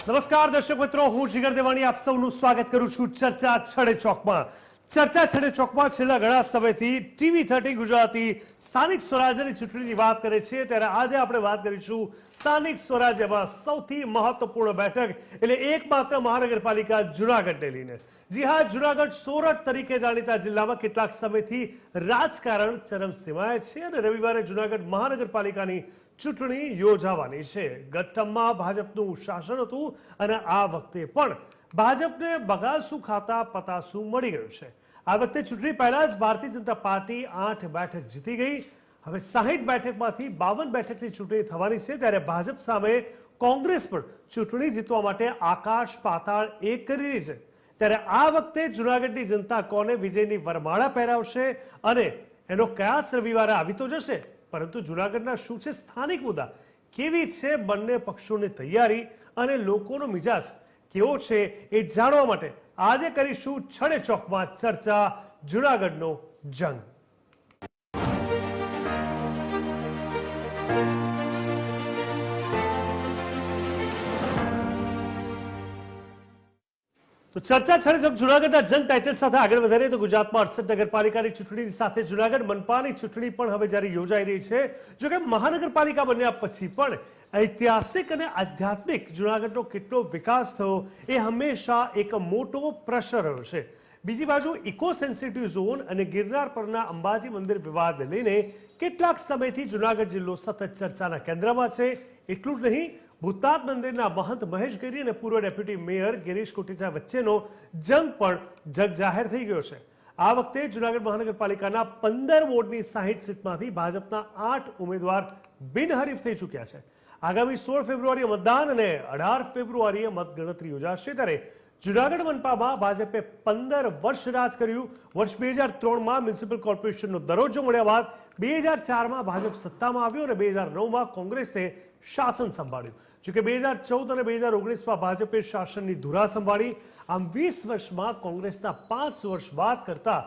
નમસ્કાર દર્શક મિત્રો, હું જીગર દેવાણી આપ સૌનું સ્વાગત કરું છું ચર્ચા છડે ચોકમાં. ચર્ચા છડે ચોકમાં છેલ્લા ઘણા સમયથી TV13 ગુજરાતી સ્થાનિક સ્વરાજ્યની ચૂંટણીની વાત કરે છે, ત્યારે આજે આપણે વાત કરીશું સ્થાનિક સ્વરાજ્યમાં સૌથી મહત્વપૂર્ણ બેઠક એટલે એકમાત્ર મહાનગરપાલિકા જૂનાગઢને લઈને. જી હા, જૂનાગઢ સોરઠ તરીકે જાણીતા જિલ્લામાં કેટલાક સમયથી રાજકારણ ચરમસીમાએ છે અને રવિવારે જૂનાગઢ મહાનગરપાલિકાની ચૂંટણી યોજાવાની છે. ગત ટર્મમાં ભાજપનું શાસન હતું અને આ વખતે પણ ભાજપને બગાસું ખાતા પતાસું મળી ગયું છે. આ વખતે ચૂંટણી પહેલા જ ભારતીય જનતા પાર્ટી 8 બેઠક જીતી ગઈ. હવે 60 બેઠકમાંથી 52 બેઠકની ચૂંટણી થવાની છે, ત્યારે ભાજપ સામે કોંગ્રેસ પણ ચૂંટણી જીતવા માટે આકાશ પાતાળ એક કરી રહી છે. ત્યારે આ વખતે જૂનાગઢની જનતા કોને વિજયની વરમાળા પહેરાવશે અને એનો કયાસ રવિવારે આવી તો જશે, પરંતુ જૂનાગઢના શું છે સ્થાનિક મુદ્દા, કેવી છે બંને પક્ષોની તૈયારી અને લોકોનો મિજાજ કેવો છે એ જાણવા માટે આજે કરીશું છડે ચોકમાં ચર્ચા જૂનાગઢનો જંગ. તો ચર્ચા છડે ચોક જૂનાગઢના જંગ ટાઇટલ સાથે આગળ વધારીએ તો ગુજરાતમાં 68 નગરપાલિકાની ચૂંટણીની સાથે જૂનાગઢ મનપાની ચૂંટણી પણ હવે જ્યારે યોજાઈ રહી છે. જોકે મહાનગરપાલિકા બન્યા પછી પણ ઐતિહાસિક અને આધ્યાત્મિક જૂનાગઢનો કેટલો વિકાસ થયો એ હંમેશા એક મોટો પ્રશ્ન રહ્યો છે. બીજી બાજુ ઇકો સેન્સિટિવ ઝોન અને ગિરનાર પરના અંબાજી મંદિર વિવાદને લઈને કેટલાક સમયથી જૂનાગઢ જિલ્લો સતત ચર્ચાના કેન્દ્રમાં છે. એટલું જ નહીં, ભૂતાત મંદિરના મહંત મહેશ ગીરી અને પૂર્વ ડેપ્યુટી મેયર ગિરીશ કોટેચા વચ્ચેનો જંગ પણ જગજાહેર થઈ ગયો છે. આ વખતે જૂનાગઢ મહાનગરપાલિકાના 15 વોર્ડની 60 સીટમાંથી ભાજપના 8 ઉમેદવાર બિનહરીફ થઈ ચૂક્યા છે. આગામી 16 ફેબ્રુઆરીએ મતદાન અને 18 ફેબ્રુઆરીએ મતગણતરી યોજાશે. ત્યારે જૂનાગઢ મનપામાં ભાજપે 15 વર્ષ રાજ કર્યું. વર્ષ 2003માં મ્યુનિસિપલ કોર્પોરેશનનો દરજ્જો મળ્યા બાદ 2004માં ભાજપ સત્તામાં આવ્યું અને 2009માં કોંગ્રેસે શાસન સંભાળ્યું. જોકે 2014 અને 2019માં ભાજપે શાસનની ધુરા સંભાળી. આમ 20 વર્ષમાં કોંગ્રેસના 5 વર્ષ બાદ કરતા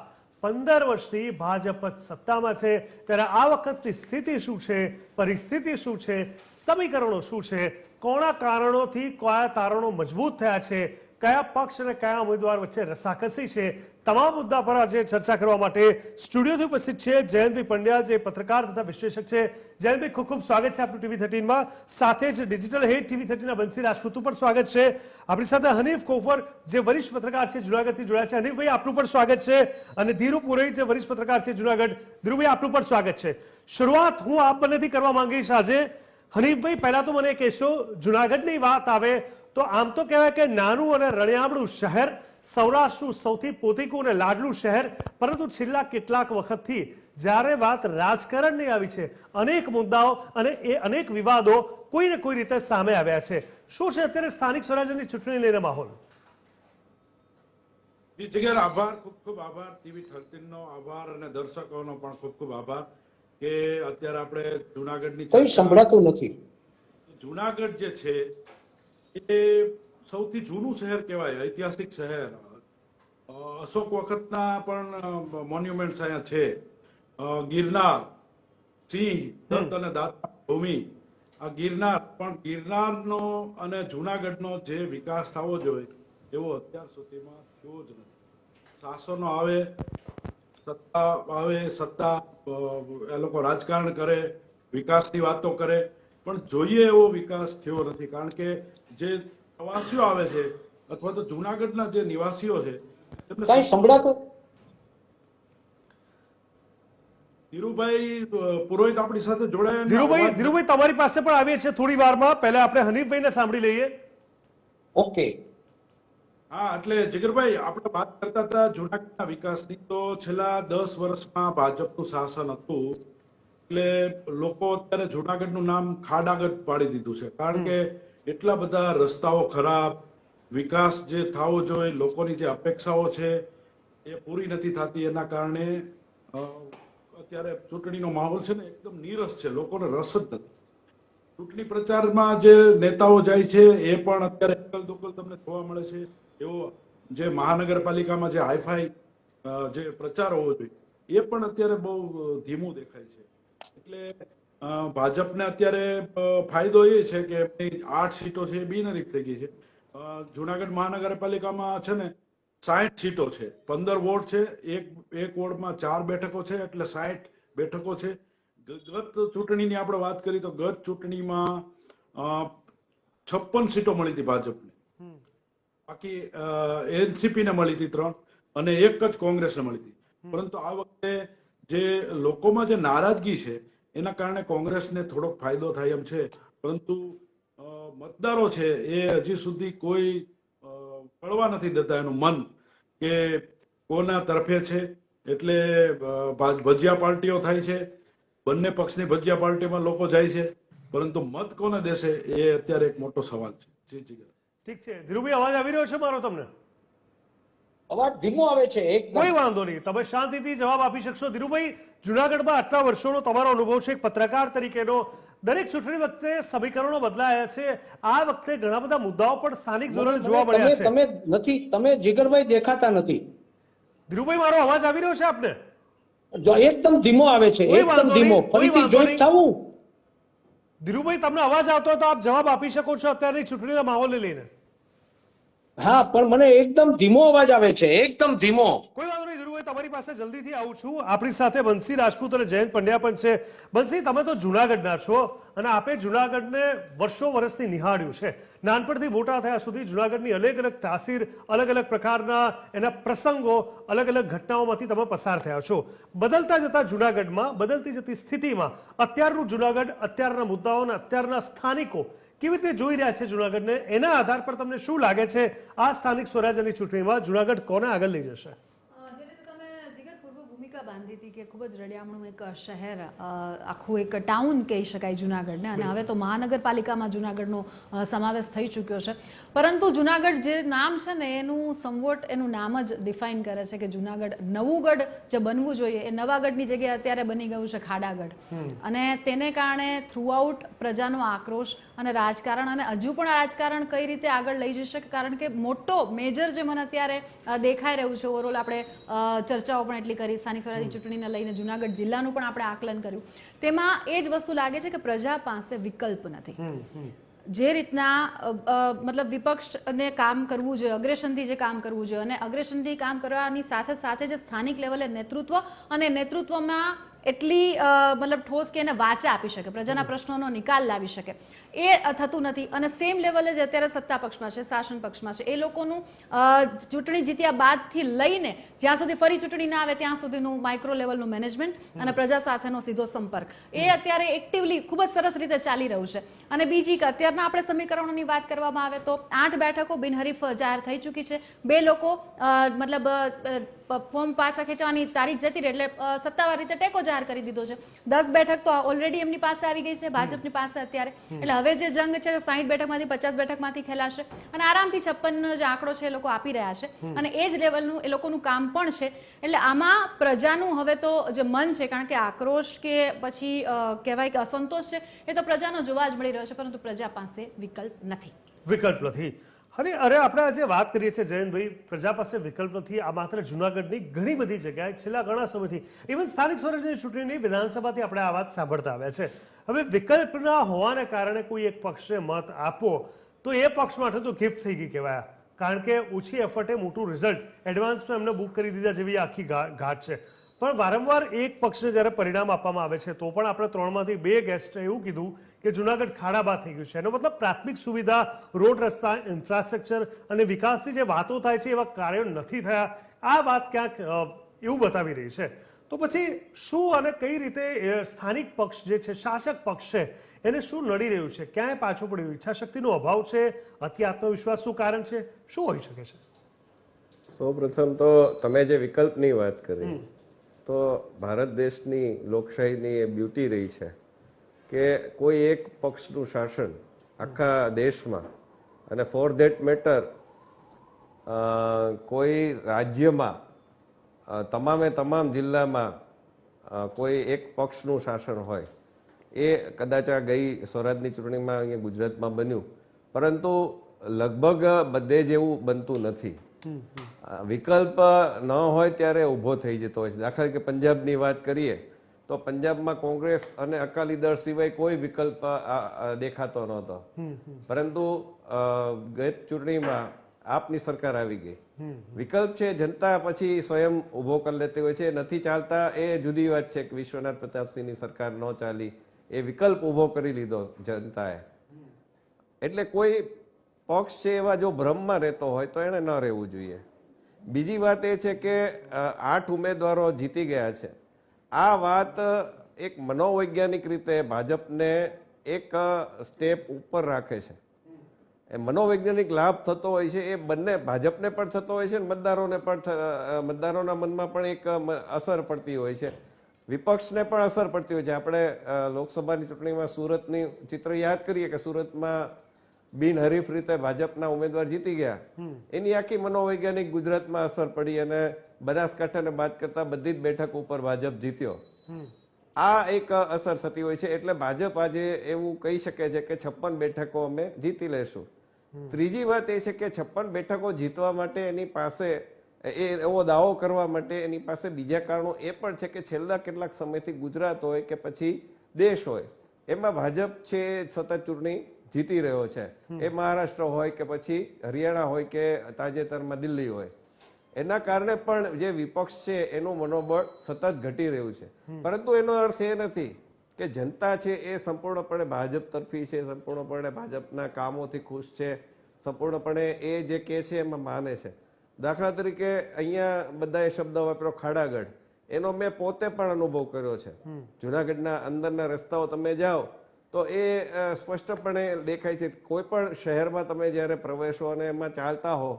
15 વર્ષથી ભાજપ સત્તામાં છે. ત્યારે આ વખતની સ્થિતિ શું છે, પરિસ્થિતિ શું છે, સમીકરણો શું છે, કોના કારણોથી કયા તારણો મજબૂત થયા છે, કયા પક્ષ અને કયા ઉમેદવાર વચ્ચે રસાકસી છે, તમામ મુદ્દા પર આજે ચર્ચા કરવા માટે સ્ટુડિયોથી ઉપસ્થિત છે જયંતભાઈ પંડ્યા, જે પત્રકાર તથા વિશ્લેષક છે. જયંતભાઈ, ખૂબ ખૂબ સ્વાગત છે આપનું TV13માં. સાથે જ ડિજિટલ હેડ TV13ના બંસી રાજપૂતનું પણ સ્વાગત છે. આપણી સાથે હનીફ કોફર, જે વરિષ્ઠ પત્રકાર છે જૂનાગઢથી જોડાયા છે. હનીફભાઈ, આપનું પણ સ્વાગત છે. અને ધીરુ પુરોહિત, જે વરિષ્ઠ પત્રકાર છે જૂનાગઢ. ધીરુભાઈ, આપનું પણ સ્વાગત છે. શરૂઆત હું આપ બંનેથી કરવા માંગીશ આજે. હનીફભાઈ, પહેલા તો મને કહેશો, જૂનાગઢની વાત આવે તો આમ તો કહેવાય કે નાનું અને રણિયામણું શહેર, સૌરાષ્ટ્રનું સૌથી પોતીકું અને લાડલું શહેર, પરંતુ છેલ્લા કેટલાક વખતથી જ્યારે વાત રાજકારણની આવી છે, અનેક મુદ્દાઓ અને એ અનેક વિવાદો કોઈને કોઈ રીતે સામે આવ્યા છે. શું છે અત્યારે સ્થાનિક સ્વરાજ્યની ચૂંટણી લઈને માહોલ? આભાર, ખૂબ ખૂબ આભાર. TV13નો આભાર અને દર્શકોનો પણ ખૂબ ખૂબ આભાર કે અત્યારે આપણે જૂનાગઢની કંઈ સંભળાતું નથી. જૂનાગઢ જે છે એ સૌથી જૂનું શહેર કહેવાય, ઐતિહાસિક શહેર. અશોક વખતના પણ મોન્યુમેન્ટ્સ અહીંયા છે. ગિરનાર, સિંહ, દત્ત અને દાતા ભૂમિ. આ ગિરનાર, પણ ગિરનારનો અને જૂનાગઢનો જે વિકાસ થવો જોઈએ એવો અત્યાર સુધીમાં થયો જ નથી. શાસનો આવે, સત્તા એ લોકો રાજકારણ કરે, વિકાસની વાતો કરે, પણ જોઈએ એવો વિકાસ થયો નથી. કારણ કે જે પ્રવાસીઓ આવે છે અથવા તો જૂનાગઢના જે નિવાસીઓ છે કઈ સંભળાતું. ધીરુભાઈ પુરોહિત આપણી સાથે જોડાયા. ધીરુભાઈ, તમારી પાસે પણ આવીએ છીએ થોડી વારમાં. પહેલા આપણે હનીફભાઈને સાંભળી લઈએ. ઓકે. હા, એટલે જીગરભાઈ, આપણે વાત કરતા હતા જૂનાગઢના વિકાસની. તો છેલ્લા 10 વર્ષમાં ભાજપનું શાસન હતું એટલે લોકો અત્યારે જૂનાગઢનું નામ ખાડાગઢ પાડી દીધું છે. કારણ કે એટલા બધા રસ્તાઓ ખરાબ, વિકાસ જે થવો જોઈએ, લોકોની જે અપેક્ષાઓ છે એ પૂરી નથી થતી. એના કારણે અત્યારે ચૂંટણીનો માહોલ છે ને એકદમ નીરસ છે, લોકોને રસ જ નથી. ચૂંટણી પ્રચારમાં જે નેતાઓ જાય છે એ પણ અત્યારે એકલ દુકલ તમને જોવા મળે છે. એવો જે મહાનગરપાલિકામાં જે હાઈફાઈ જે પ્રચાર હોવો જોઈએ એ પણ અત્યારે બહુ ધીમું દેખાય છે. એટલે ભાજપને અત્યારે ફાયદો એ છે કે એમની 8 સીટો છે એ બિનહરીફ થઈ ગઈ છે. જુનાગઢ મહાનગરપાલિકામાં છે ને 60 સીટો છે, 15 વોર્ડ છે, એક વોર્ડમાં 4 બેઠકો છે, એટલે 60 બેઠકો છે. ગત ચૂંટણીની આપણે વાત કરીએ તો ગત ચૂંટણીમાં 56 સીટો મળી હતી ભાજપને, બાકી એનસીપી ને મળી હતી 3 અને એક જ કોંગ્રેસને મળી હતી. પરંતુ આ વખતે જે લોકોમાં જે નારાજગી છે એના કારણે કોંગ્રેસને થોડોક ફાયદો થાય એમ છે, પરંતુ મતદારો છે એ હજી સુધી કોઈ કળવા નથી દેતા એનું મન કે કોના તરફે છે. એટલે ભજીયા પાર્ટીઓ થાય છે, બંને પક્ષની ભજીયા પાર્ટીમાં લોકો જાય છે, પરંતુ મત કોને દેશે એ અત્યારે એક મોટો સવાલ છે. જી જી ઠીક છે ધીરુભાઈ, અવાજ આવી રહ્યો છે મારો તમને? અવાજ ધીમો આવે છે એકદમ. કોઈ વાંધો નહીં, તમે શાંતિથી જવાબ આપી શકશો. ધીરુભાઈ, જુનાગઢમાં આટલા વર્ષોનો તમારો અનુભવ છે એક પત્રકાર તરીકેનો, દરેક ચૂંટણી વખતે સમીકરણો બદલાયા છે. આ વખતે ઘણા બધા મુદ્દાઓ પણ સ્થાનિક ધોરણે જોવા મળ્યા છે. તમે જીગરભાઈ દેખાતા નથી. ધીરુભાઈ, મારો અવાજ આવી રહ્યો છે આપને? એકદમ ધીમો આવે છે, કોઈ એકદમ વાંધો ધીમો. નહીં, કોઈ ફરીથી વાંધો જોઈન્ટ નહીં. થવું. ધીરુભાઈ, તમને અવાજ આવતો હોય તો આપ જવાબ આપી શકો છો અત્યારની ચૂંટણીના માહોલને લઈને. હા, પણ મને એકદમ ધીમો અવાજ આવે છે, એકદમ ધીમો. કોઈ વાંધો નહીં ધીરુભાઈ, તમારી પાસે જલ્દીથી આવું છું. આપણી સાથે બંસી રાજપૂત અને જયંત પંડ્યા પણ છે. બંસી, તમે તો જુનાગઢના છો અને આપે જુનાગઢને વર્ષો વર્ષથી નિહાળ્યું છે. નાનપણથી મોટા થયા સુધી જુનાગઢની અલગ અલગ તાસીર, અલગ અલગ પ્રકારના એના પ્રસંગો, અલગ અલગ ઘટનાઓમાંથી તમે પસાર થયા છો. બદલતા જતા જુનાગઢમાં, બદલતી જતી સ્થિતિમાં અત્યારનું જુનાગઢ, અત્યારના મુદ્દાઓ અને અત્યારના સ્થાનિકો કેવી રીતે જોઈ રહ્યા છે જુનાગઢને, એના આધાર પર તમને શું લાગે છે આ સ્થાનિક સ્વરાજ્યની ચૂંટણીમાં જુનાગઢ કોને આગળ લઈ જશે? જે રીતે તમે જીગર પૂર્વ ભૂમિકા બાંધી હતી કે ખૂબ જ રળિયામણું એક શહેર, આખું એક ટાઉન કહી શકાય જુનાગઢને, અને હવે તો મહાનગરપાલિકામાં જુનાગઢનો સમાવેશ થઈ ચૂક્યો છે. પરંતુ જુનાગઢ જે નામ છે ને એનું સમવોટ એનું નામ જ ડિફાઇન કરે છે કે જુનાગઢ નવુંગઢ જે બનવું જોઈએ એ નવાગઢની જગ્યાએ અત્યારે બની ગયું છે ખાડાગઢ. અને તેને કારણે થ્રુઆઉટ પ્રજાનો આક્રોશ અને રાજકારણ, અને હજુ પણ રાજકારણ કઈ રીતે આગળ લઈ જઈ શકે, કારણ કે મોટો મેજર જે મને અત્યારે દેખાઈ રહ્યું છે, ઓવરઓલ આપણે ચર્ચાઓ પણ એટલી કરી, સ્થાનિક સ્વરાજની ચૂંટણીને લઈને જુનાગઢ જિલ્લાનું પણ આપણે આકલન કર્યું, તેમાં એ જ વસ્તુ લાગે છે કે પ્રજા પાસે વિકલ્પ નથી. જે રીતના મતલબ વિપક્ષને કામ કરવું જોઈએ, અગ્રેશનથી જે કામ કરવું જોઈએ, અને અગ્રેશનથી કામ કરવાની સાથે સાથે જે સ્થાનિક લેવલે નેતૃત્વ, અને નેતૃત્વમાં એટલી મતલબ ઠોસ કે એને વાચા આપી શકે, પ્રજાના પ્રશ્નોનો નિકાલ લાવી શકે, એ થતું નથી. અને સેમ લેવલે જ અત્યારે સત્તા પક્ષમાં છે, શાસન પક્ષમાં છે, એ લોકોનું ચૂંટણી જીત્યા બાદથી લઈને જ્યાં સુધી ફરી ચૂંટણી ના આવે ત્યાં સુધીનું માઇક્રો લેવલનું મેનેજમેન્ટ અને પ્રજા સાથેનો સીધો સંપર્ક એ અત્યારે એક્ટિવલી ખૂબ જ સરસ રીતે ચાલી રહ્યું છે. અને બીજી કે અત્યારના આપણે સમીકરણોની વાત કરવામાં આવે તો 8 બેઠકો બિનહરીફ જાહેર થઈ ચૂકી છે. 2 લોકો મતલબ ફોર્મ પાછા ખેંચવાની તારીખ જતી રહી એટલે સત્તાવાર રીતે ટેકો જાહેર કરી દીધો છે. 10 બેઠક તો ઓલરેડી એમની પાસે આવી ગઈ છે, ભાજપની પાસે અત્યારે. એટલે હવે જે જંગ છે 60 બેઠકમાંથી 50 બેઠકમાંથી ખેલાશે, અને આરામથી 56 જે આંકડો છે એ લોકો આપી રહ્યા છે, અને એ જ લેવલનું એ લોકોનું કામ પણ છે. એટલે આમાં પ્રજાનું હવે તો જે મન છે, કારણ કે આક્રોશ કે પછી કહેવાય કે અસંતોષ છે એ તો પ્રજાનો જોવા જ મળી રહ્યો છે, પરંતુ પ્રજા પાસે વિકલ્પ નથી. અરે આપણે આજે વાત કરીએ છીએ જયંતભાઈ, પ્રજા પાસે વિકલ્પ નથી. આ માત્ર જુનાગઢની ઘણી બધી જગ્યાએ છેલ્લા ઘણા સમયથી, ઇવન સ્થાનિક સ્વરાજ્યની ચૂંટણીની વિધાનસભાથી આપણે આ વાત સાંભળતા આવ્યા છે. હવે વિકલ્પ ના હોવાને કારણે કોઈ એક પક્ષને મત આપો તો એ પક્ષ માટે તો ગિફ્ટ થઈ ગઈ કહેવાય, કારણ કે ઓછી એફર્ટે મોટું રિઝલ્ટ એડવાન્સમાં એમને બુક કરી દીધા જેવી આખી ઘાટ છે. પણ વારંવાર એક પક્ષને જ્યારે પરિણામ આપવામાં આવે છે તો પણ આપણે 3માંથી 2 ગેસ્ટે એવું કીધું કે જુનાગઢ ખાડાબાદ થઈ ગયું છે. એનો મતલબ પ્રાથમિક સુવિધા, રોડ રસ્તા, ઇન્ફ્રાસ્ટ્રક્ચર અને વિકાસની જે વાતો થાય છે એવા કાર્યો નથી થયા. આ વાત ક્યાંક એવું બતાવી રહી છે. તો પછી શું અને કઈ રીતે સ્થાનિક પક્ષ જે છે, શાસક પક્ષ છે, એને શું નડી રહ્યું છે? ક્યાંય પાછું પડ્યું? ઈચ્છાશક્તિનો અભાવ છે? અતિ આત્મવિશ્વાસ શું કારણ છે? શું હોઈ શકે છે? સૌપ્રથમ તો તમે જે વિકલ્પની વાત કરી, તો ભારત દેશની લોકશાહીની એ બ્યુટી રહી છે કે કોઈ એક પક્ષનું શાસન આખા દેશમાં, અને ફોર ધેટ મેટર કોઈ રાજ્યમાં તમામે તમામ જિલ્લામાં કોઈ એક પક્ષનું શાસન હોય, એ કદાચ આ ગઈ સ્વરાજની ચૂંટણીમાં અહીંયા ગુજરાતમાં બન્યું, પરંતુ લગભગ બધે જેવું બનતું નથી. વિકલ્પ ન હોય ત્યારે ઊભો થઈ જતો હોય છે. દાખલા કે પંજાબની વાત કરીએ તો પંજાબમાં કોંગ્રેસ અને અકાલી દળ સિવાય કોઈ વિકલ્પ દેખાતો નહોતો. પરંતુ ગત ચૂંટણીમાં આપની સરકાર આવી ગઈ. વિકલ્પ છે જનતા પછી સ્વયં ઉભો કરી લેતી હોય છે. નથી ચાલતા એ જુદી વાત છે કે વિશ્વનાથ પ્રતાપસિંહની સરકાર ન ચાલી, એ વિકલ્પ ઉભો કરી લીધો જનતાએ. એટલે કોઈ પક્ષ છે એવા જો ભ્રમમાં રહેતો હોય તો એને ન રહેવું જોઈએ. બીજી વાત એ છે કે 8 ઉમેદવારો જીતી ગયા છે. આ વાત એક મનોવૈજ્ઞાનિક રીતે ભાજપને એક સ્ટેપ ઉપર રાખે છે. એ મનોવૈજ્ઞાનિક લાભ થતો હોય છે, એ બંને ભાજપને પણ થતો હોય છે અને મતદારોના મનમાં પણ એક અસર પડતી હોય છે, વિપક્ષને પણ અસર પડતી હોય છે. આપણે લોકસભાની ચૂંટણીમાં સુરતની ચિત્ર યાદ કરીએ કે સુરતમાં બિનહરીફ રીતે ભાજપના ઉમેદવાર જીતી ગયા, એની આખી મનોવૈજ્ઞાનિક ગુજરાતમાં અસર પડી અને બનાસકાંઠાને બાદ કરતા બધી જ બેઠક ઉપર ભાજપ જીત્યો. આ એક અસર થતી હોય છે. એટલે ભાજપ આજે એવું કહી શકે છે કે 56 બેઠકો અમે જીતી લેશું. ત્રીજી વાત એ છે કે 56 બેઠકો જીતવા માટે એની પાસે એવો દાવો કરવા માટે એની પાસે બીજા કારણો એ પણ છે કે છેલ્લા કેટલાક સમયથી ગુજરાત હોય કે પછી દેશ હોય એમાં ભાજપ છે સતત ચૂંટણી જીતી રહ્યો છે. એ મહારાષ્ટ્ર હોય કે પછી હરિયાણા હોય કે તાજેતરમાં દિલ્હી હોય, એના કારણે પણ જે વિપક્ષ છે એનું મનોબળ સતત ઘટી રહ્યું છે. પરંતુ એનો અર્થ એ નથી કે જનતા છે એ સંપૂર્ણપણે ભાજપ તરફી છે, સંપૂર્ણપણે ભાજપના કામોથી ખુશ છે, સંપૂર્ણપણે એ જે કે છે એમાં માને છે. દાખલા તરીકે અહીંયા બધાએ શબ્દ વાપર્યો ખાડાગઢ, એનો મેં પોતે પણ અનુભવ કર્યો છે. જુનાગઢના અંદરના રસ્તાઓ તમે જાઓ તો એ સ્પષ્ટપણે દેખાય છે. કોઈ પણ શહેરમાં તમે જ્યારે પ્રવેશો અને એમાં ચાલતા હો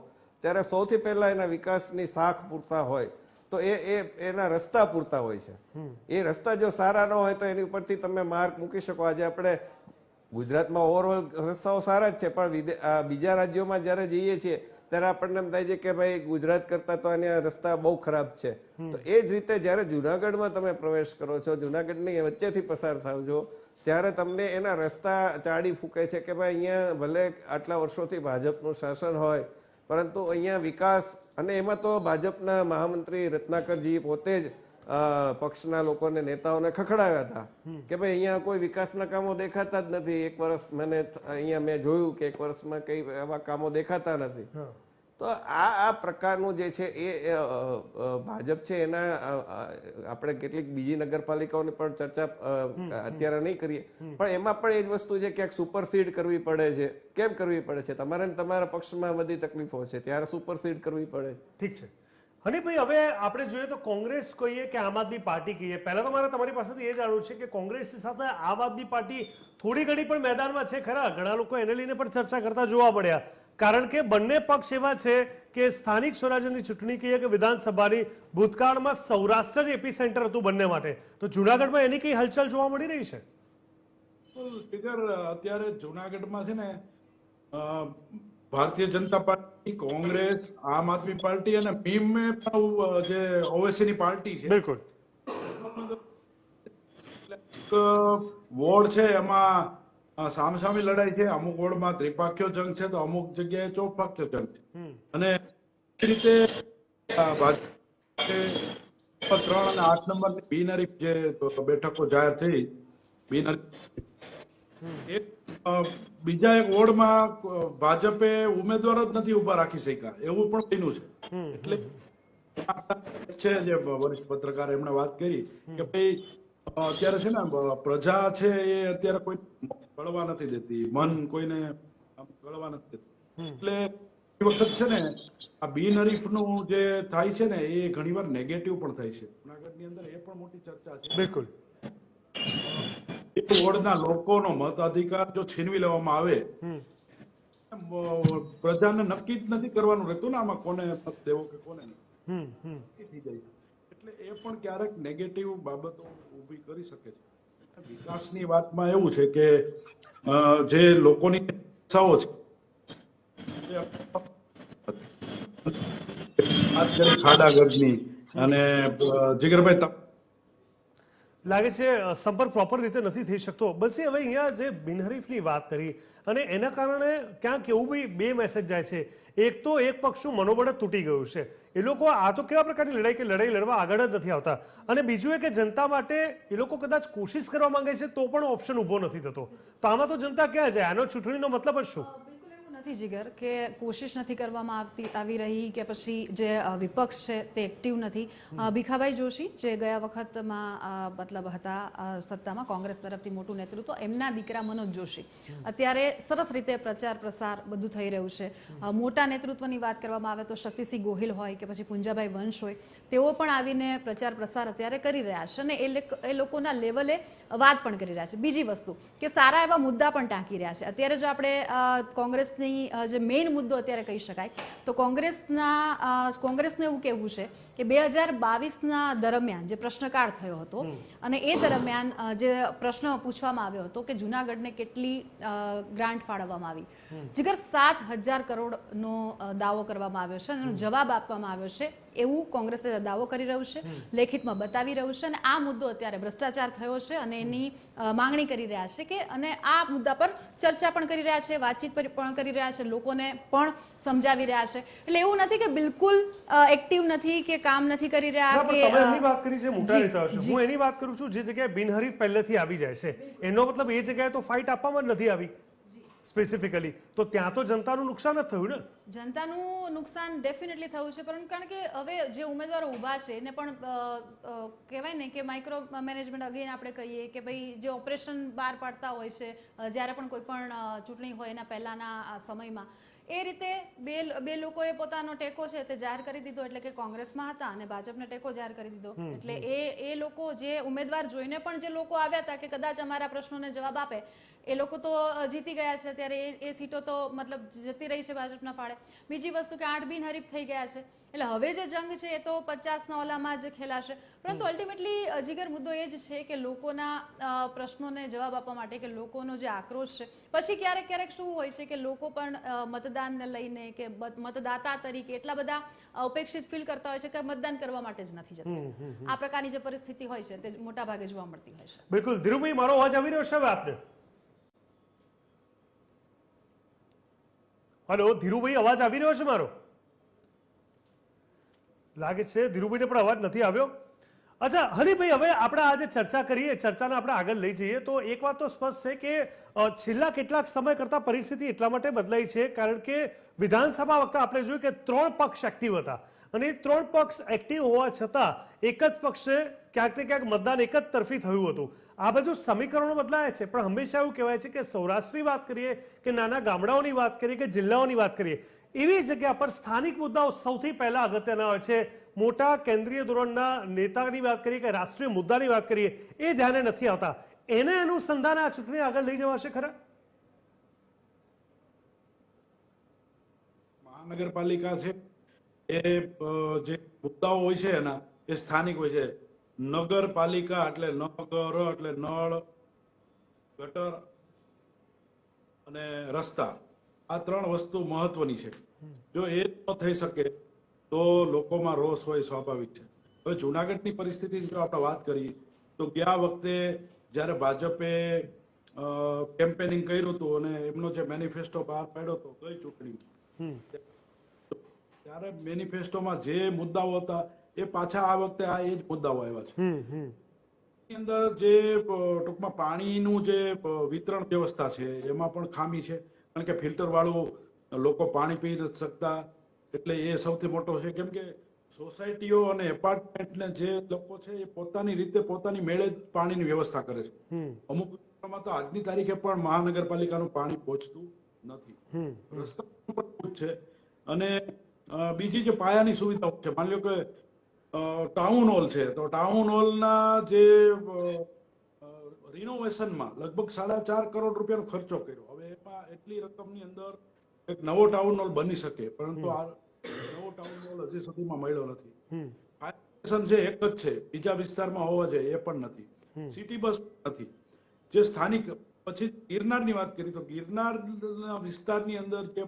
ત્યારે સૌથી પહેલા એના વિકાસની શાખ પૂરતા હોય તો એના રસ્તા પૂરતા હોય છે. એ રસ્તા જો સારા ન હોય તો એની ઉપરથી તમે માર્ક મૂકી શકો. આજે આપણે ગુજરાતમાં ઓવરઓલ રસ્તાઓ સારા જ છે, પણ બીજા રાજ્યોમાં જ્યારે જઈએ છીએ ત્યારે આપણને એમ થાય છે કે ભાઈ ગુજરાત કરતા તો અહીંયા રસ્તા બહુ ખરાબ છે. તો એ જ રીતે જ્યારે જુનાગઢમાં તમે પ્રવેશ કરો છો, જુનાગઢની વચ્ચેથી પસાર થાવ છો, ત્યારે તમને એના રસ્તા ચાડી ફૂકે છે કે ભાઈ અહીંયા ભલે આટલા વર્ષોથી ભાજપનું શાસન હોય પરંતુ અહીંયા વિકાસ, અને એમાં તો ભાજપના મહામંત્રી રત્નાકરજી પોતે જ પક્ષના લોકોને નેતાઓને ખખડાવ્યા હતા કે ભાઈ અહીંયા કોઈ વિકાસના કામો દેખાતા જ નથી. એક વર્ષ અહીંયા મેં જોયું કે એક વર્ષમાં કઈ એવા કામો દેખાતા નથી. તો આ પ્રકારનું જે છે એ ભાજપ છે એના આપણે કેટલીક બીજી નગરપાલિકાઓની પણ ચર્ચા અત્યારે નહીં કરીએ, પણ એમાં પણ એ જ વસ્તુ છે ક્યાંક સુપરસીડ કરવી પડે છે. કેમ કરવી પડે છે? તમારે તમારા પક્ષમાં બધી તકલીફો છે ત્યારે સુપરસીડ કરવી પડે. ઠીક છે હનીભાઈ, હવે આપણે જોઈએ તો કોંગ્રેસ કહીએ કે આમ આદમી પાર્ટી કહીએ, પહેલા તો મારે તમારી પાસેથી એ જાણવું છે કે કોંગ્રેસની સાથે આમ આદમી પાર્ટી થોડી ઘણી પણ મેદાનમાં છે ખરા? ઘણા લોકો એને લઈને પણ ચર્ચા કરતા જોવા મળ્યા, કારણ કે બંને પક્ષ એવા છે કે સ્થાનિક સ્વરાજ્યની ચૂંટણી કહીએ કે વિધાનસભાની, ભૂતકાળમાં સૌરાષ્ટ્ર જ એપી સેન્ટર હતું બંને માટે, તો જુનાગઢમાં એની કઈ હલચલ જોવા મળી રહી છે? અત્યારે જુનાગઢમાં છે ને ભારતીય જનતા પાર્ટી, કોંગ્રેસ, આમ આદમી પાર્ટી અને ભીમે પણ જે ઓવેસીની પાર્ટી છે, બિલકુલ વોર્ડ છે એમાં સામસામી લડાઈ છે. અમુક વોર્ડમાં ત્રિપાખ્યો જંગ છે તો અમુક જગ્યાએ ચોપાખ્યો જંગ છે. અને એ રીતે 3 અને 8 નંબરની બિનહરીફ જે બેઠકો જાહેર થઈ, બીજા એક વોર્ડમાં ભાજપે ઉમેદવાર જ નથી ઉભા રાખી શક્યા, એવું પણ બન્યું છે. એટલે છે જે વરિષ્ઠ પત્રકાર એમણે વાત કરી કે ભાઈ અત્યારે છે ને પ્રજા છે એ અત્યારે કોઈ ગળવા નથી દેતી, મન કોઈને ગળવા નથી દેતું. એટલે એ વખત છે ને આ બિનહરીફનું જે થાય છે ને એ ઘણીવાર નેગેટિવ પણ થાય છે. જુનાગઢની અંદર એ પણ મોટી ચર્ચા છે. બિલકુલ વોર્ડના લોકોનો મત અધિકાર જો છીનવી લેવામાં આવે, પ્રજાને નક્કી જ નથી કરવાનું રહેતું ને આમાં કોને મત દેવો કે કોને નહીં, થઈ જાય. એટલે એ પણ ક્યારેક નેગેટિવ બાબતો ઊભી કરી શકે છે. વિકાસની વાતમાં એવું છે કે જે લોકોની ઈચ્છાઓ છે ખાડાગઢની, અને જીગરભાઈ લાગે છે સંપર્ક પ્રોપર રીતે નથી થઈ શકતો. બસ હવે અહીંયા જે બિનહરીફની વાત કરી અને એના કારણે ક્યાંક એવું બી બે મેસેજ જાય છે. એક તો એક પક્ષનું મનોબળ જ તૂટી ગયું છે. એ લોકો આ તો કેવા પ્રકારની લડાઈ કે લડાઈ લડવા આગળ જ નથી આવતા. અને બીજું એ કે જનતા માટે એ લોકો કદાચ કોશિશ કરવા માંગે છે તો પણ ઓપ્શન ઊભો નથી થતો. તો આમાં તો જનતા ક્યાં જાય? આનો ચૂંટણીનો મતલબ જ શું? બિલકુલ એવું નથી જીગર કે કોશિશ નથી કરવામાં આવી રહી કે પછી જે વિપક્ષ છે તે એક્ટિવ નથી. ભીખાભાઈ જોશી જે ગયા વખતમાં મતલબ હતા સત્તામાં કોંગ્રેસ તરફથી મોટું નેતૃત્વ, એમના દીકરા મનોજ જોશી અત્યારે સરસ રીતે પ્રચાર પ્રસાર બધું થઈ રહ્યું છે. મોટા નેતૃત્વની વાત કરવામાં આવે તો શક્તિસિંહ ગોહિલ હોય કે પછી પુંજાભાઈ વંશ હોય, તેઓ પણ આવીને પ્રચાર પ્રસાર અત્યારે કરી રહ્યા છે અને એ લોકોના લેવલે વાત પણ કરી રહ્યા છે. બીજી વસ્તુ કે સારા એવા મુદ્દા પણ ટાંકી રહ્યા છે. અત્યારે જો આપણે કોંગ્રેસની જે મેઇન મુદ્દો અત્યારે કહી શકાય તો કોંગ્રેસનું એવું કહેવું છે કે 2022ના દરમિયાન જે પ્રશ્નકાળ થયો હતો અને એ દરમિયાન જે પ્રશ્ન પૂછવામાં આવ્યો હતો કે જુનાગઢને કેટલી ગ્રાન્ટ ફાળવવામાં આવી, જીગર 7,000 કરોડનો દાવો કરવામાં આવ્યો છે અને એનો જવાબ આપવામાં આવ્યો છે એવું કોંગ્રેસ દાવો કરી રહ્યું છે, લેખિતમાં બતાવી રહ્યું છે. અને આ મુદ્દો અત્યારે ભ્રષ્ટાચાર થયો છે અને એની માંગણી કરી રહ્યા છે કે અને આ મુદ્દા પર ચર્ચા પણ કરી રહ્યા છે, વાતચીત પણ કરી રહ્યા છે, લોકોને પણ સમજાવી રહ્યા છે. એટલે એવું નથી કે બિલકુલ એક્ટિવ નથી કે કામ નથી કરી રહ્યા. ના, પણ તમે એની વાત કરી છે મોટા નેતા હશે. હું એની વાત કરું છું જે જગ્યાએ બિનહરીફ પહેલેથી આવી જાય છે, એનો મતલબ એ જગ્યાએ તો ફાઇટ આપવામાં જ નથી આવી સ્પેસિફિકલી. તો ત્યાં તો જનતાનું નુકસાન જ થયું ને? જનતાનું નુકસાન ડેફિનેટલી થયું છે, પરંતુ કારણ કે હવે જે ઉમેદવારો ઊભા છે એને પણ કહેવાય ને કે માઇક્રો મેનેજમેન્ટ અગેન આપણે કહીએ કે ભાઈ જે ઓપરેશન બહાર પાડતા હોય છે જ્યારે પણ કોઈ પણ ચૂંટણી હોય એના પહેલાના સમયમાં, એ રીતે બે લોકોએ પોતાનો ટેકો છે તે જાહેર કરી દીધો. એટલે કે કોંગ્રેસમાં હતા અને ભાજપને ટેકો જાહેર કરી દીધો. એટલે એ લોકો જે ઉમેદવાર જોઈને પણ જે લોકો આવ્યા હતા કે કદાચ અમારા પ્રશ્નોને જવાબ આપે, એ લોકો તો જીતી ગયા છે. ત્યારે એ સીટો તો મતલબ જતી રહી છે ભાજપના ફાળે. બીજી વસ્તુ કે 8 બિનહરીફ થઈ ગયા છે. એટલે હવે જે જંગ છે એ તો 50ના ઓલામાં જ ખેલાશે. પરંતુ અલ્ટિમેટલી જીગર મુદ્દો એ જ છે કે લોકોના પ્રશ્નોને જવાબ આપવા માટે કે લોકોનો જે આક્રોશ છે, પછી ક્યારેક ક્યારેક શું હોય છે કે લોકો પણ મતદાનને લઈને કે મતદાતા તરીકે એટલા બધા ઉપેક્ષિત ફીલ કરતા હોય છે કે મતદાન કરવા માટે જ નથી જતા. આ પ્રકારની જે પરિસ્થિતિ હોય છે તે મોટા ભાગે જોવા મળતી હોય છે. બિલકુલ. ધીરુભાઈ, મારો અવાજ આવી રહ્યો છે હવે આપને? હલો ધીરુભાઈ, અવાજ આવી રહ્યો છે મારો? લાગે છે ધીરુભાઈને પણ અવાજ નથી આવ્યો. અચ્છા હરીભાઈ, હવે આપણે આજે ચર્ચા કરીએ, ચર્ચાને આપણે આગળ લઈ જઈએ તો એક વાત તો સ્પષ્ટ છે કે છેલ્લા કેટલાક સમય કરતા પરિસ્થિતિ એટલા માટે બદલાઈ છે કારણ કે વિધાનસભા વખતે આપણે જોયું કે 3 પક્ષ એક્ટિવ હતા અને એ 3 પક્ષ એક્ટિવ હોવા છતાં એક જ પક્ષે ક્યાંક ને ક્યાંક મતદાન એક જ તરફી થયું હતું. આ બધું સમીકરણો બદલાય છે, પણ હંમેશા એવું કહેવાય છે કે સૌરાષ્ટ્રની વાત કરીએ કે નાના ગામડાઓની વાત કરીએ કે જિલ્લાઓની વાત કરીએ, એવી જગ્યા પર સ્થાનિક મુદ્દાઓ સૌથી પહેલા અગત્યના હોય છે. મોટા કેન્દ્રીય ધોરણના નેતાની વાત કરીએ કે રાષ્ટ્રીય મુદ્દાની વાત કરીએ, એ ધ્યાને નથી આવતા. એને અનુસંધાને આ ચૂંટણી આગળ લઈ જવાશે ખરા? મહાનગરપાલિકા છે એ જે મુદ્દાઓ હોય છે એના એ સ્થાનિક હોય છે. નગરપાલિકા એટલે નગર એટલે નળ, ગટર અને રસ્તા, આ 3 વસ્તુ મહત્વની છે. જો એ ન થઈ શકે તો લોકોમાં રોષ હોય, સ્વાભાવિક છે. હવે જુનાગઢની પરિસ્થિતિની જો આપણે વાત કરીએ તો ગયા વખતે જ્યારે ભાજપે કેમ્પેનિંગ કર્યું હતું અને એમનો જે મેનિફેસ્ટો બહાર પાડ્યો હતો ગઈ ચૂંટણીમાં, ત્યારે મેનિફેસ્ટોમાં જે મુદ્દાઓ હતા એ પાછા આ વખતે એ જ મુદ્દાઓ આવ્યા છે. એની અંદર જે ટૂંકમાં પાણીનું જે વિતરણ વ્યવસ્થા છે એમાં પણ ખામી છે, કારણ કે ફિલ્ટર વાળું લોકો પાણી પી નથી શકતા. એટલે એ સૌથી મોટો છે, કેમ કે સોસાયટીઓ અને એપાર્ટમેન્ટને જે લોકો છે એ પોતાની રીતે પોતાની મેળે જ પાણીની વ્યવસ્થા કરે છે. અમુક વિસ્તારોમાં તો આજની તારીખે પણ મહાનગરપાલિકાનું પાણી પહોંચતું નથી. રસ્તા પણ છે. અને બીજી જે પાયાની સુવિધાઓ છે, માની લો કે ટાઉન હોલ છે તો ટાઉન હોલના જે રિનોવેશનમાં લગભગ 4.5 કરોડ રૂપિયાનો ખર્ચો કર્યો. હવે એમાં એટલી રકમની અંદર એક નવો ટાઉન હોલ બની શકે, પરંતુ આ નવો ટાઉન હોલ હજી સુધીમાં મળ્યો નથી. ફાયર સ્ટેશન છે એક જ છે, બીજા વિસ્તારમાં હોવા જોઈએ એ પણ નથી. સિટી બસ નથી. જે સ્થાનિક, પછી ગિરનારની વાત કરી તો ગિરનારના વિસ્તારની અંદર જે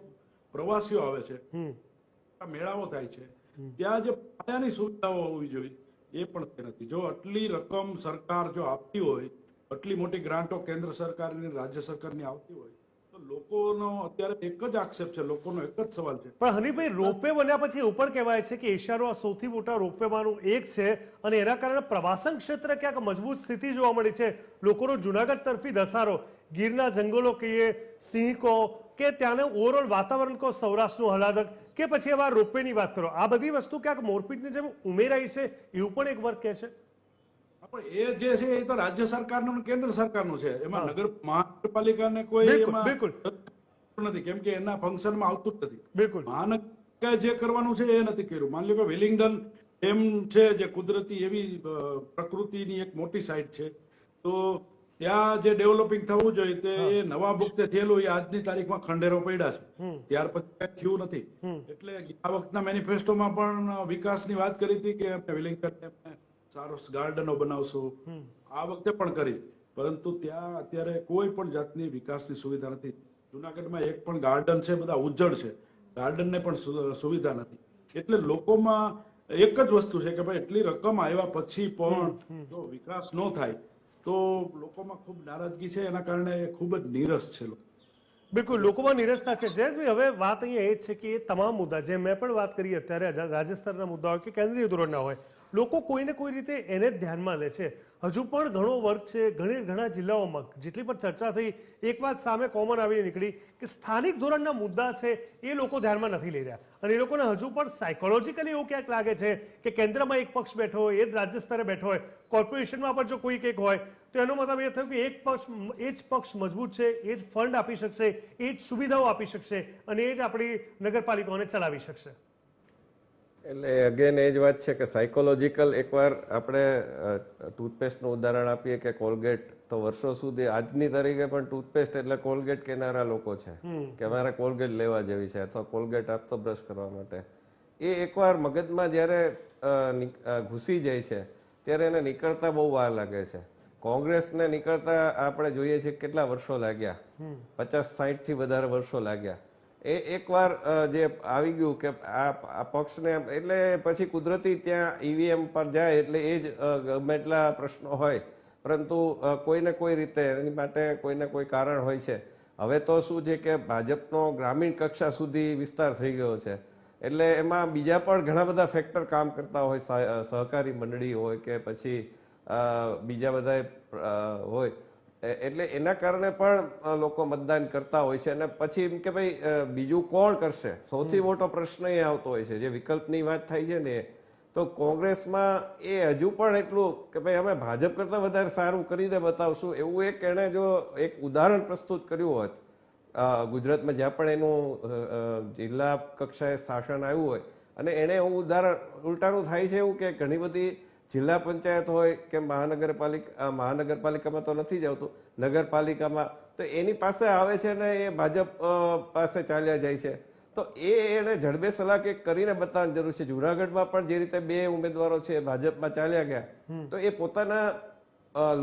પ્રવાસીઓ આવે છે, મેળાઓ થાય છે, ત્યાં જે પાયાની સુવિધાઓ હોવી જોઈએ એ પણ તે નથી. જો આટલી રકમ સરકાર જો આપતી હોય, આટલી મોટી ગ્રાન્ટો કેન્દ્ર સરકારની રાજ્ય સરકારની આવતી હોય, તો લોકોનો અત્યારે એક જ આક્ષેપ છે, લોકોનો એક જ સવાલ છે. પણ હનીભાઈ, રોપવે બન્યા પછી એવું પણ કહેવાય છે કે એશિયાનો આ સૌથી મોટા રોપવેમાંનું એક છે અને એના કારણે પ્રવાસન ક્ષેત્ર ક્યાંક મજબૂત સ્થિતિ જોવા મળી છે. લોકોનો જુનાગઢ તરફી ધસારો, ગીરના જંગલો કહીએ, સિંહ કહો કે ત્યાંનું ઓવરઓલ વાતાવરણ કહો, સૌરાષ્ટ્રનું આહલાદક, કે પછી હવે આ રોપવેની વાત કરો, આ બધી વસ્તુ ક્યાંક મોરપીટની જેમ ઉમેરાઈ છે એવું પણ એક વર્ગ કહે છે. પણ એ જે છે એ તો રાજ્ય સરકારનું અને કેન્દ્ર સરકારનું છે. એમાં મહાનગરપાલિકાને કોઈ બિલકુલ, એમાં બિલકુલ. નથી, કેમ કે એના ફંક્શનમાં આવતું જ નથી. બિલકુલ. મહાનગરપાલિકાએ જે કરવાનું છે એ નથી કર્યું. માની લો કે વિલિંગડન ડેમ છે, જે કુદરતી એવી પ્રકૃતિની એક મોટી સાઇટ છે, તો ત્યાં જે ડેવલપિંગ થવું જોઈએ તે એ નવા વખતે થયેલું એ આજની તારીખમાં ખંડેરો પડ્યા છે. ત્યાર પછી કઈ થયું નથી. એટલે આ વખતના મેનિફેસ્ટોમાં પણ વિકાસની વાત કરી હતી કે આપણે વિલિંગડન ડેમને સારો ગાર્ડનો બનાવશું. આ વખતે પણ કરી, પરંતુ ત્યાં અત્યારે કોઈ પણ જાતની વિકાસની સુવિધા નથી. જુનાગઢમાં એક પણ ગાર્ડન છે, બધા ઉજ્જડ છે, ગાર્ડનને પણ સુવિધા નથી. એટલે લોકોમાં એક જ વસ્તુ છે કે ભાઈ એટલી રકમ આવ્યા પછી પણ જો વિકાસ ન થાય તો લોકોમાં ખૂબ નારાજગી છે. એના કારણે ખૂબ જ નીરસ છે લોકો. બિલકુલ, લોકોમાં નિરસતા છે. જયેશભાઈ, હવે વાત અહીંયા એ જ છે કે એ તમામ મુદ્દા જે મેં પણ વાત કરી અત્યારે, રાજ્ય સ્તરના મુદ્દા હોય કે કેન્દ્રીય ધોરણના હોય, લોકો કોઈને કોઈ રીતે એને જ ધ્યાનમાં લે છે. હજુ પણ ઘણો વર્ગ છે, ઘણા જિલ્લાઓમાં જેટલી પણ ચર્ચા થઈ, એક વાત સામે કોમન આવીને નીકળી કે સ્થાનિક ધોરણના મુદ્દા છે એ લોકો ધ્યાનમાં નથી લઈ રહ્યા. અને એ લોકોને હજુ પણ સાયકોલોજીકલી એવું ક્યાંક લાગે છે કે કેન્દ્રમાં એક પક્ષ બેઠો હોય, એ જ રાજ્ય સ્તરે બેઠો હોય, કોર્પોરેશનમાં પણ જો કોઈ કંઈક હોય તો એનો મતલબ એ થયો કે એ જ પક્ષ મજબૂત છે, એ જ ફંડ આપી શકશે, એ જ સુવિધાઓ આપી શકશે અને એ જ આપણી નગરપાલિકાઓને ચલાવી શકશે. એટલે અગેન એ જ વાત છે કે સાયકોલોજીકલ, એકવાર આપણે ટૂથપેસ્ટનું ઉદાહરણ આપીએ કે કોલગેટ, તો વર્ષો સુધી આજની તારીખે પણ ટૂથપેસ્ટ એટલે કોલગેટ કહેનારા લોકો છે કે અમારે કોલગેટ લેવા જેવી છે અથવા કોલગેટ આપતો બ્રશ કરવા માટે. એ એકવાર મગજમાં જ્યારે ઘૂસી જાય છે ત્યારે એને નીકળતા બહુ વાર લાગે છે. કોંગ્રેસને નીકળતા આપણે જોઈએ છીએ કેટલા વર્ષો લાગ્યા, 50-60 થી વધારે વર્ષો લાગ્યા. એ એકવાર જે આવી ગયું કે આ પક્ષને, એટલે પછી કુદરતી ત્યાં ઈવીએમ પર જાય એટલે એ જ ગમે એટલા પ્રશ્નો હોય, પરંતુ કોઈને કોઈ રીતે એની માટે કોઈને કોઈ કારણ હોય છે. હવે તો શું છે કે ભાજપનો ગ્રામીણ કક્ષા સુધી વિસ્તાર થઈ ગયો છે, એટલે એમાં બીજા પણ ઘણા બધા ફેક્ટર કામ કરતા હોય, સહકારી મંડળી હોય કે પછી બીજા બધા હોય, એટલે એના કારણે પણ લોકો મતદાન કરતા હોય છે. અને પછી એમ કે ભાઈ બીજું કોણ કરશે, સૌથી મોટો પ્રશ્ન એ આવતો હોય છે. જે વિકલ્પની વાત થાય છે ને, તો કોંગ્રેસમાં એ હજુ પણ એટલું કે ભાઈ અમે ભાજપ કરતાં વધારે સારું કરીને બતાવશું, એવું એક એણે જો એક ઉદાહરણ પ્રસ્તુત કર્યું હોત ગુજરાતમાં, જ્યાં પણ એનું જિલ્લા કક્ષાએ શાસન આવ્યું હોય, અને એણે એવું ઉદાહરણ ઉલટાનું થાય છે એવું કે ઘણી બધી જિલ્લા પંચાયત હોય કે મહાનગરપાલિકામાં તો નથી જ આવતું, નગરપાલિકામાં તો એની પાસે આવે છે ને એ ભાજપ પાસે ચાલ્યા જાય છે. તો એને જડબે સલાહ કે કરીને બતાવવાની જરૂર છે. જુનાગઢમાં પણ જે રીતે 2 ઉમેદવારો છે ભાજપમાં ચાલ્યા ગયા, તો એ પોતાના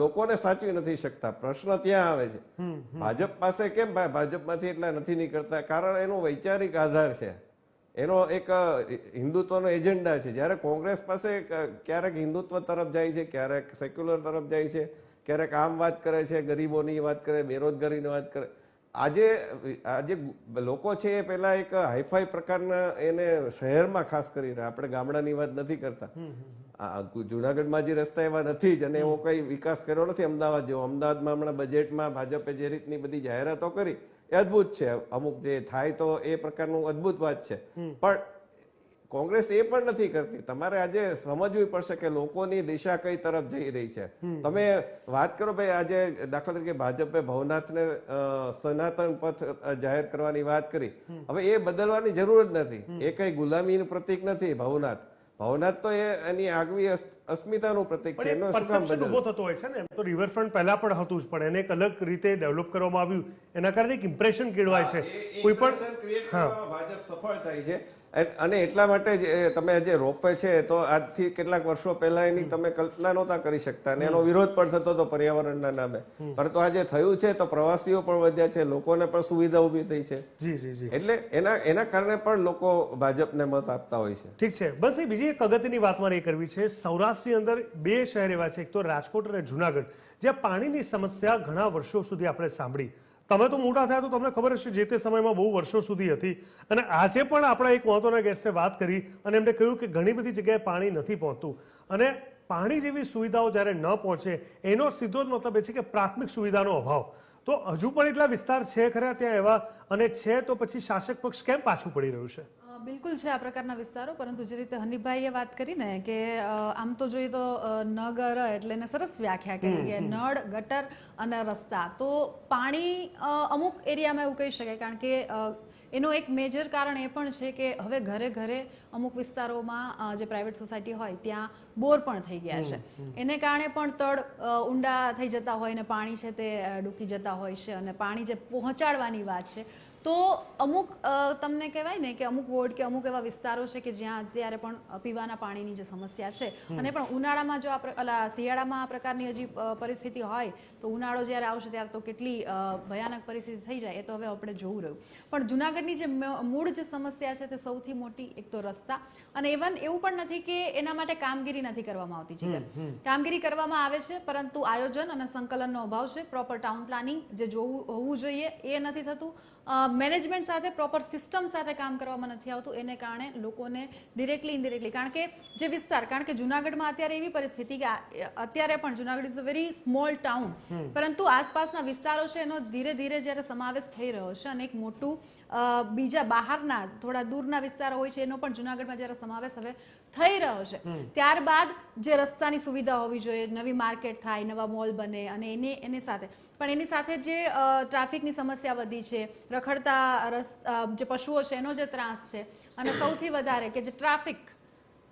લોકોને સાચવી નથી શકતા. પ્રશ્ન ત્યાં આવે છે ભાજપ પાસે કેમ ભાજપમાંથી એટલા નથી નીકળતા, કારણ એનો વૈચારિક આધાર છે, એનો એક હિન્દુત્વનો એજન્ડા છે. જ્યારે કોંગ્રેસ પાસે ક્યારેક હિન્દુત્વ તરફ જાય છે, ક્યારેક સેક્યુલર તરફ જાય છે, ક્યારેક આમ વાત કરે છે, ગરીબોની વાત કરે, બેરોજગારીની વાત કરે. આજે લોકો છે એ પેલા એક હાઈફાઈ પ્રકારના, એને શહેરમાં ખાસ કરીને, આપણે ગામડાની વાત નથી કરતા, જુનાગઢમાં જે રસ્તા એવા નથી જ અને એવો કઈ વિકાસ કર્યો નથી અમદાવાદ જેવો. અમદાવાદમાં હમણાં બજેટમાં ભાજપે જે રીતની બધી જાહેરાતો કરી એ અદભુત છે. અમુક જે થાય તો એ પ્રકારનું અદભુત વાત છે, પણ કોંગ્રેસ એ પણ નથી કરતી. તમારે આજે સમજવું પડશે કે લોકોની દિશા કઈ તરફ જઈ રહી છે. તમે વાત કરો ભાઈ, આજે દાખલા તરીકે ભાજપે ભવનાથને સનાતન પથ જાહેર કરવાની વાત કરી. હવે એ બદલવાની જરૂર જ નથી, એ કઈ ગુલામીનું પ્રતીક નથી. ભવનાથ તો એની આગવી અસ્મિતાનું પ્રતીક છે. એનો શું કામ ઉભો થતો હોય છે ને, તો રિવરફ્રન્ટ પહેલા પણ હતું જ, પણ એને એક અલગ રીતે ડેવલપ કરવામાં આવ્યું, એના કારણે એક ઇમ્પ્રેશન કેળવાય છે. કોઈ પણ ભાજપ સફળ થાય છે. અને એટલા માટે જ તમે જે રોપવે છે તો આજથી કેટલાક વર્ષો પહેલા એની તમે કલ્પના નહોતા કરી શકતા અને એનો વિરોધ પણ થતો હતો પર્યાવરણના નામે, પરંતુ આજે થયું છે તો પ્રવાસીઓ પણ વધ્યા છે, લોકોને પણ સુવિધા ઊભી થઈ છે. જી જી જી, એટલે એના કારણે પણ લોકો ભાજપને મત આપતા હોય છે. ઠીક છે. બસ એ બીજી એક અગત્યની વાત મારે એ કરવી છે. સૌરાષ્ટ્રની અંદર 2 શહેર એવા છે, એક તો રાજકોટ અને જુનાગઢ, જ્યાં પાણીની સમસ્યા ઘણા વર્ષો સુધી આપણે સાંભળી. તમે તો મોટા થયા તો તમને ખબર હશે જે તે સમયમાં બહુ વર્ષો સુધી હતી, અને આજે પણ આપણા એક મહત્વના ગેસ્ટે વાત કરી અને એમને કહ્યું કે ઘણી બધી જગ્યાએ પાણી નથી પહોંચતું, અને પાણી જેવી સુવિધાઓ જ્યારે ન પહોંચે એનો સીધો જ મતલબ એ છે કે પ્રાથમિક સુવિધાનો અભાવ. તો હજુ પણ એટલા વિસ્તાર છે ખરા ત્યાં એવા, અને છે તો પછી શાસક પક્ષ કેમ પાછું પડી રહ્યું છે? બિલકુલ છે આ પ્રકારના વિસ્તારો, પરંતુ જે રીતે હનીફભાઈએ વાત કરી ને કે આમ તો જોઈએ તો નગર એટલે એને સરસ વ્યાખ્યા કરી કે નળ, ગટર અને રસ્તા. તો પાણી અમુક એરિયામાં એવું કહી શકાય, કારણ કે એનો એક મેજર કારણ એ પણ છે કે હવે ઘરે ઘરે અમુક વિસ્તારોમાં જે પ્રાઇવેટ સોસાયટી હોય ત્યાં બોર પણ થઈ ગયા છે. એને કારણે પણ તળ ઊંડા થઈ જતા હોય ને પાણી છે તે ડૂકી જતા હોય છે, અને પાણી જે પહોંચાડવાની વાત છે તો અમુક તમને કહેવાય ને કે અમુક વોર્ડ કે અમુક એવા વિસ્તારો છે કે જ્યાં અત્યારે પણ પીવાના પાણીની જે સમસ્યા છે, અને પણ ઉનાળામાં જો શિયાળામાં આ પ્રકારની હજી પરિસ્થિતિ હોય તો ઉનાળો જ્યારે આવશે ત્યારે તો કેટલી ભયાનક પરિસ્થિતિ થઈ જાય એ તો હવે આપણે જોવું રહ્યું. પણ જુનાગઢની જે મૂળ જે સમસ્યા છે તે સૌથી મોટી એક તો રસ્તા, અને ઇવન એવું પણ નથી કે એના માટે કામગીરી નથી કરવામાં આવતી. જીગર, કામગીરી કરવામાં આવે છે, પરંતુ આયોજન અને સંકલનનો અભાવ છે. પ્રોપર ટાઉન પ્લાનિંગ જે હોવું જોઈએ એ નથી થતું. મેનેજમેન્ટ સાથે પ્રોપર સિસ્ટમ સાથે કામ કરવામાં નથી આવતું, એને કારણે લોકોને ડિરેક્ટલી ઇનડિરેક્ટલી, કારણ કે જે વિસ્તાર, કારણ કે જુનાગઢમાં અત્યારે એવી પરિસ્થિતિ કે અત્યારે પણ Junagadh is a very small town, પરંતુ આસપાસના વિસ્તારો છે એનો ધીરે ધીરે જ્યારે સમાવેશ થઈ રહ્યો છે, અને એક મોટું બીજા બહારના થોડા દૂરના વિસ્તારો હોય છે એનો પણ જુનાગઢમાં જ્યારે સમાવેશ હવે થઈ રહ્યો છે, ત્યારબાદ જે રસ્તાની સુવિધા હોવી જોઈએ, નવી માર્કેટ થાય, નવા મોલ બને, અને એની સાથે પણ એની સાથે જે ટ્રાફિકની સમસ્યા વધી છે, રખડતા જે પશુઓ છે એનો જે ત્રાસ છે, અને સૌથી વધારે કે જે ટ્રાફિક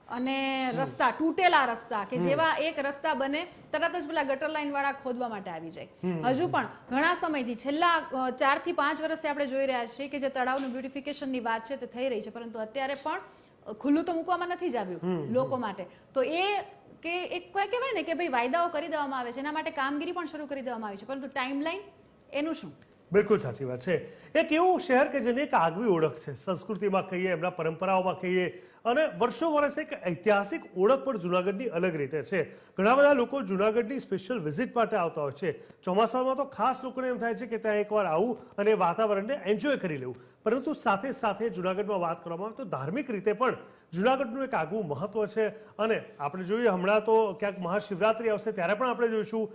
અને રસ્તા, તૂટેલા રસ્તા, કે જેવા એક રસ્તા બને તરત જ પેલા ગટર લાઈન વાળા ખોદવા માટે આવી જાય. હજુ પણ ઘણા સમયથી છેલ્લા 4 થી 5 વર્ષથી આપણે જોઈ રહ્યા છીએ કે જે તળાવનું બ્યુટિફિકેશનની વાત છે તે થઈ રહી છે, પરંતુ અત્યારે પણ ખુલ્લું તો મૂકવામાં નથી જ આવ્યું લોકો માટે. તો એ કે એક કહેવાય ને કે ભાઈ વાયદાઓ કરી દેવામાં આવે છે, એના માટે કામગીરી પણ શરૂ કરી દેવામાં આવી છે, પરંતુ ટાઈમલાઈન એનું શું? બિલકુલ સાચી વાત છે. એક એવું શહેર કે જેની એક આગવી ઓળખ છે, સંસ્કૃતિમાં કહીએ, એમના પરંપરાઓમાં કહીએ, અને વર્ષો વર્ષ એક ઐતિહાસિક ઓળખ પણ જુનાગઢની અલગ રીતે છે. ઘણા બધા લોકો જુનાગઢની સ્પેશિયલ વિઝિટ માટે આવતા હોય છે. ચોમાસામાં તો ખાસ લોકોને એમ થાય છે કે ત્યાં એકવાર આવું અને વાતાવરણને એન્જોય કરી લેવું. પરંતુ સાથે સાથે જુનાગઢમાં વાત કરવામાં આવે તો ધાર્મિક રીતે પણ જુનાગઢનું એક આગવું મહત્વ છે. અને આપણે જોઈએ હમણાં તો ક્યાંક મહાશિવરાત્રી આવશે ત્યારે પણ આપણે જોઈશું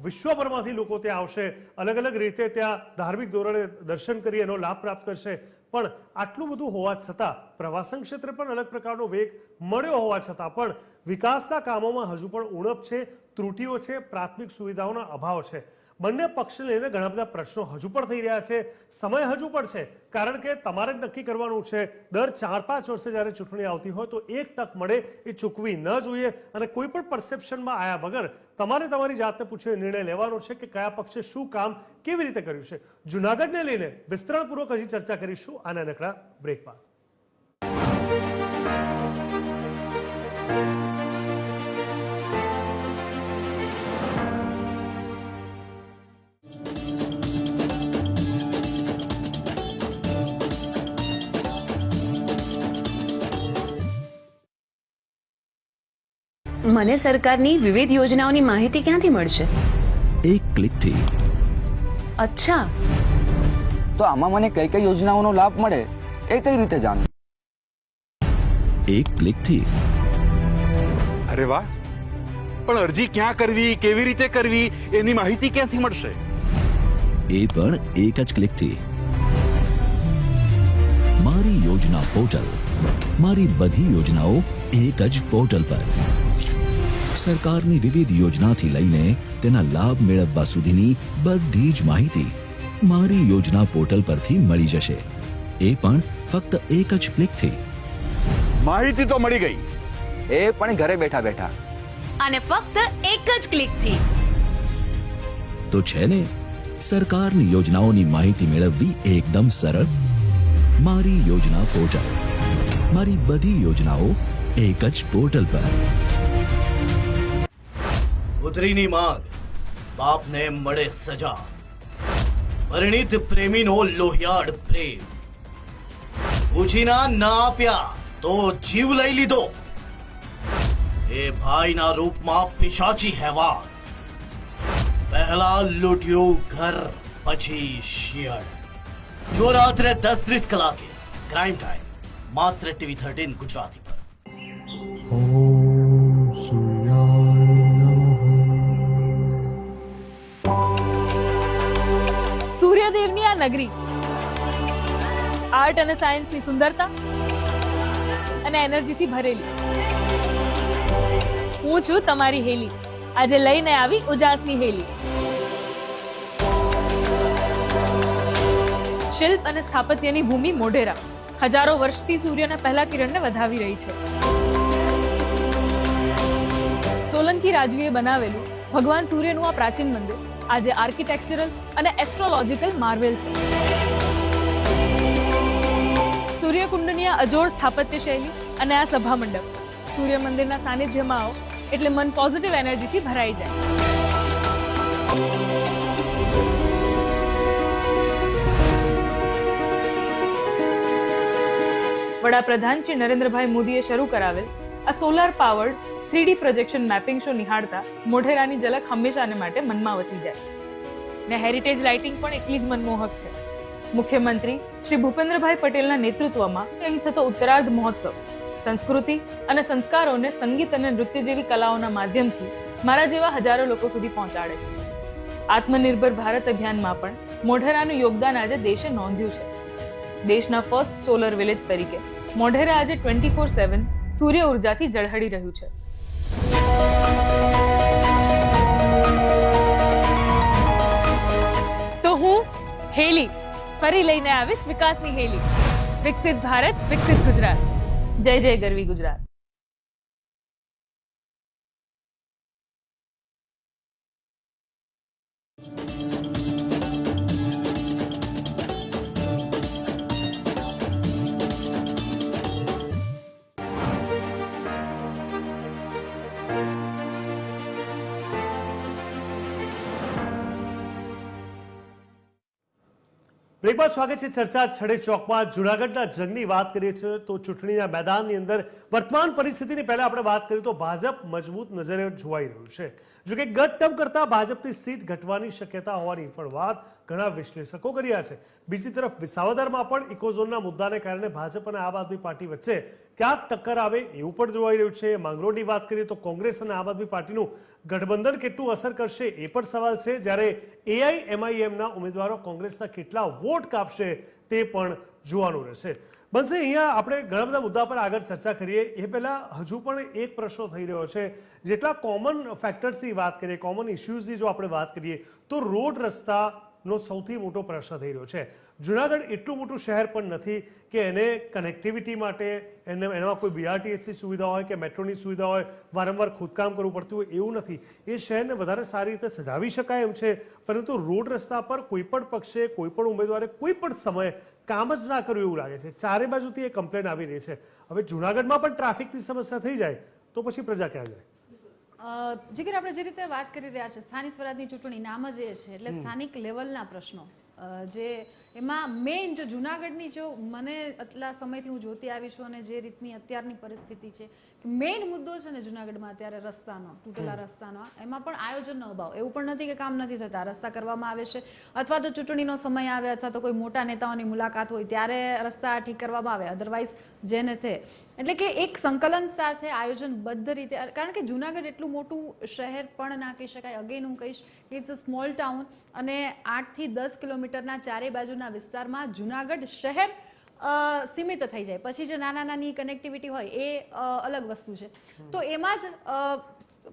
વિશ્વભરમાંથી લોકો ત્યાં આવશે, અલગ અલગ રીતે ત્યાં ધાર્મિક ધોરણે દર્શન કરી એનો લાભ પ્રાપ્ત કરશે. પણ આટલું બધું હોવા છતાં પ્રવાસન ક્ષેત્રે પણ અલગ પ્રકારનો વેગ મળ્યો હોવા છતાં પણ વિકાસના કામોમાં હજુ પણ ઉણપ છે, ત્રુટીઓ છે, પ્રાથમિક સુવિધાઓના અભાવ છે. બંને પક્ષને લઈને ઘણા બધા પ્રશ્નો હજુ પણ થઈ રહ્યા છે. સમય હજુ પણ છે, કારણ કે તમારે નક્કી કરવાનું છે. દર 4-5 વર્ષે જ્યારે ચૂંટણી આવતી હોય તો એક તક મળે એ ચૂકવી ન જોઈએ, અને કોઈ પણ પરસેપ્શનમાં આવ્યા વગર તમારે તમારી જાતને પૂછીને નિર્ણય લેવાનો છે કે કયા પક્ષે શું કામ કેવી રીતે કર્યું છે. જુનાગઢને લઈને વિસ્તરણપૂર્વક હજી ચર્ચા કરીશું આના નકડા બ્રેક બાદ. મને સરકારની વિવિધ યોજનાઓની માહિતી ક્યાંથી મળશે? એક ક્લિકથી. અચ્છા, તો આમાં મને કઈ કઈ યોજનાઓનો લાભ મળે એ કઈ રીતે જાણવું? એક ક્લિકથી. અરે વાહ, પણ અરજી ક્યાં કરવી, કેવી રીતે કરવી એની માહિતી ક્યાંથી મળશે? એ પણ એક જ ક્લિકથી. મારી યોજના પોર્ટલ. મારી બધી યોજનાઓ એક જ પોર્ટલ પર. સરકારની વિવિધ યોજનાથી લઈને તેના લાભ મેળવવા સુધીની બધી જ માહિતી મારી યોજના પોર્ટલ પરથી મળી જશે. એ પણ ફક્ત એક જ ક્લિકથી. માહિતી તો મળી ગઈ, એ પણ ઘરે બેઠા બેઠા, અને ફક્ત એક જ ક્લિકથી. તો છે ને, સરકારની યોજનાઓની માહિતી મેળવવી એકદમ સરળ. મારી યોજના પોર્ટલ. મારી બધી યોજનાઓ એક જ પોર્ટલ પર. ઉધરીની માંગ, બાપને મળે સજા. પરિણીત પ્રેમીનો લોહિયાળ પ્રેમ. પૂછીના ના આપ્યા તો જીવ લઈ લીધો. એ ભાઈના રૂપમાં પિશાચી હેવાન. પહેલા લૂંટ્યું ઘર, પછી શિયાળ. જો રાત્રે 10:30 કલાકે ક્રાઇમ ટાઈમ માત્ર ટીવી 13 ગુજરાતી પર. સૂર્યદેવની આ નગરી આર્ટ અને સાયન્સની સુંદરતા અને એનર્જીથી ભરેલી. હું છું તમારી હેલી, આજે લઈને આવી ઉજાસની હેલી. શિલ્પ અને સ્થાપત્યની ભૂમિ મોઢેરા હજારો વર્ષથી સૂર્યના પહેલા કિરણને વધાવી રહી છે. સોલંકી રાજવીએ બનાવેલું ભગવાન સૂર્યનું આ પ્રાચીન મંદિર આજે આર્કિટેક્ચરલ અને એસ્ટ્રોલોજીકલ માર્વેલ છે. સૂર્યકુંડની આ અજોડ સ્થાપત્ય શૈલી અને આ સભા મંડપ, સૂર્ય મંદિરના સાનિધ્યમાં આવો એટલે મન પોઝિટિવ એનર્જીથી ભરાઈ જાય. વડાપ્રધાન શ્રી નરેન્દ્રભાઈ મોદીએ શરૂ કરાવેલ આ solar powered 3D projection mapping show નિહાળતા મોઢેરાની ઝલક હંમેશાને માટે મનમાં વસી જાય. ને હેરિટેજ લાઇટિંગ પણ એટલી જ મનમોહક છે. મુખ્યમંત્રી શ્રી ભૂપેન્દ્રભાઈ પટેલના નેતૃત્વમાં અહીં થતો ઉત્તરાર્ધ મહોત્સવ સંસ્કૃતિ અને સંસ્કારોને સંગીત અને નૃત્ય જેવી કલાઓના માધ્યમથી મારા જેવા હજારો લોકો સુધી પહોંચાડે છે. આત્મનિર્ભર ભારત અભિયાનમાં પણ મોઢેરાનું યોગદાન આજે દેશે નોંધ્યું છે. દેશના ફર્સ્ટ સોલર વિલેજ તરીકે મોઢેરા આજે 24/7 સૂર્ય ઉર્જાથી ઝળહળી રહ્યું છે. તો હું હેલી ફરી લઈને આવીશ વિકાસની હેલી. વિકસિત ભારત, વિકસિત ગુજરાત. જય જય ગરવી ગુજરાત. બ્રેકમાં સ્વાગત છે. ચર્ચા છડે ચોકમાં જૂનાગઢના જંગની વાત કરીએ છીએ તો ચૂંટણીના મેદાનની અંદર વર્તમાન પરિસ્થિતિની પહેલા આપણે વાત કરીએ તો ભાજપ મજબૂત નજરે જોવાઈ રહ્યું છે. જોકે ગત ટર્મ કરતા ભાજપની સીટ ઘટવાની શક્યતા હોવાની પણ વાત ઘણા વિશ્લેષકો કર્યા છે. બીજી તરફ વિસાવદરમાં પણ ઇકોઝોનના મુદ્દાને કારણે ભાજપ અને આમ આદમી પાર્ટી વચ્ચે ક્યાંક ટક્કર આવે એવું પણ જોવાઈ રહ્યું છે. માંગરોળની વાત કરીએ તો કોંગ્રેસ અને આમ આદમી પાર્ટીનું ગઠબંધન કેટલું અસર કરશે એ પણ સવાલ છે. જ્યારે AIMIMના ઉમેદવારો કોંગ્રેસના કેટલા વોટ કાપશે તે પણ જોવાનું રહેશે. બનશે અહીંયા આપણે ઘણા બધા મુદ્દા પર આગળ ચર્ચા કરીએ એ પહેલા હજુ પણ એક પ્રશ્ન થઈ રહ્યો છે. જેટલા કોમન ફેક્ટર્સની વાત કરીએ, કોમન ઇસ્યુઝની જો આપણે વાત કરીએ તો રોડ રસ્તાનો સૌથી મોટો પ્રશ્ન થઈ રહ્યો છે. જુનાગઢ એટલું મોટું શહેર પણ નથી કે એને કનેક્ટિવિટી માટે એમાં કોઈ BRTSની સુવિધા હોય કે મેટ્રોની સુવિધા હોય, વારંવાર ખોદકામ કરવું પડતું હોય એવું નથી. એ શહેરને વધારે સારી રીતે સજાવી શકાય એમ છે, પરંતુ રોડ રસ્તા પર કોઈ પણ પક્ષે, કોઈ પણ ઉમેદવારે કોઈ પણ સમયે કામ જ ના કર્યું એવું લાગે છે. ચારે બાજુથી એ કમ્પ્લેન આવી રહી છે. હવે જુનાગઢમાં પણ ટ્રાફિકની સમસ્યા થઈ જાય તો પછી પ્રજા ક્યાં જાય? જીગર, આપણે જે રીતે વાત કરી રહ્યા છે સ્થાનિક સ્વરાજની ચૂંટણી નામ જ એ છે એટલે સ્થાનિક લેવલના પ્રશ્નો જે એમાં મેઇન જો જુનાગઢની જો મને આટલા સમયથી હું જોતી આવી છું અને જે રીતની અત્યારની પરિસ્થિતિ છે મેઇન મુદ્દો છે ને જુનાગઢમાં અત્યારે રસ્તાનો, તૂટેલા રસ્તાનો, એમાં પણ આયોજનનો અભાવ. એવું પણ નથી કે કામ નથી થતા, રસ્તા કરવામાં આવે છે અથવા તો ચૂંટણીનો સમય આવે અથવા તો કોઈ મોટા નેતાઓની મુલાકાત હોય ત્યારે રસ્તા ઠીક કરવામાં આવે, અધરવાઇઝ જેને તે એટલે કે એક સંકલન સાથે આયોજનબદ્ધ રીતે. કારણ કે જુનાગઢ એટલું મોટું શહેર પણ ના કહી શકાય. અગેન હું કહીશ કે ઇટ્સ અ સ્મોલ ટાઉન અને 8 થી 10 કિલોમીટરના ચારે બાજુના વિસ્તારમાં જુનાગઢ શહેર સીમિત થઈ જાય. પછી જે નાના નાની કનેક્ટિવિટી હોય એ અલગ વસ્તુ છે. તો એમાં જ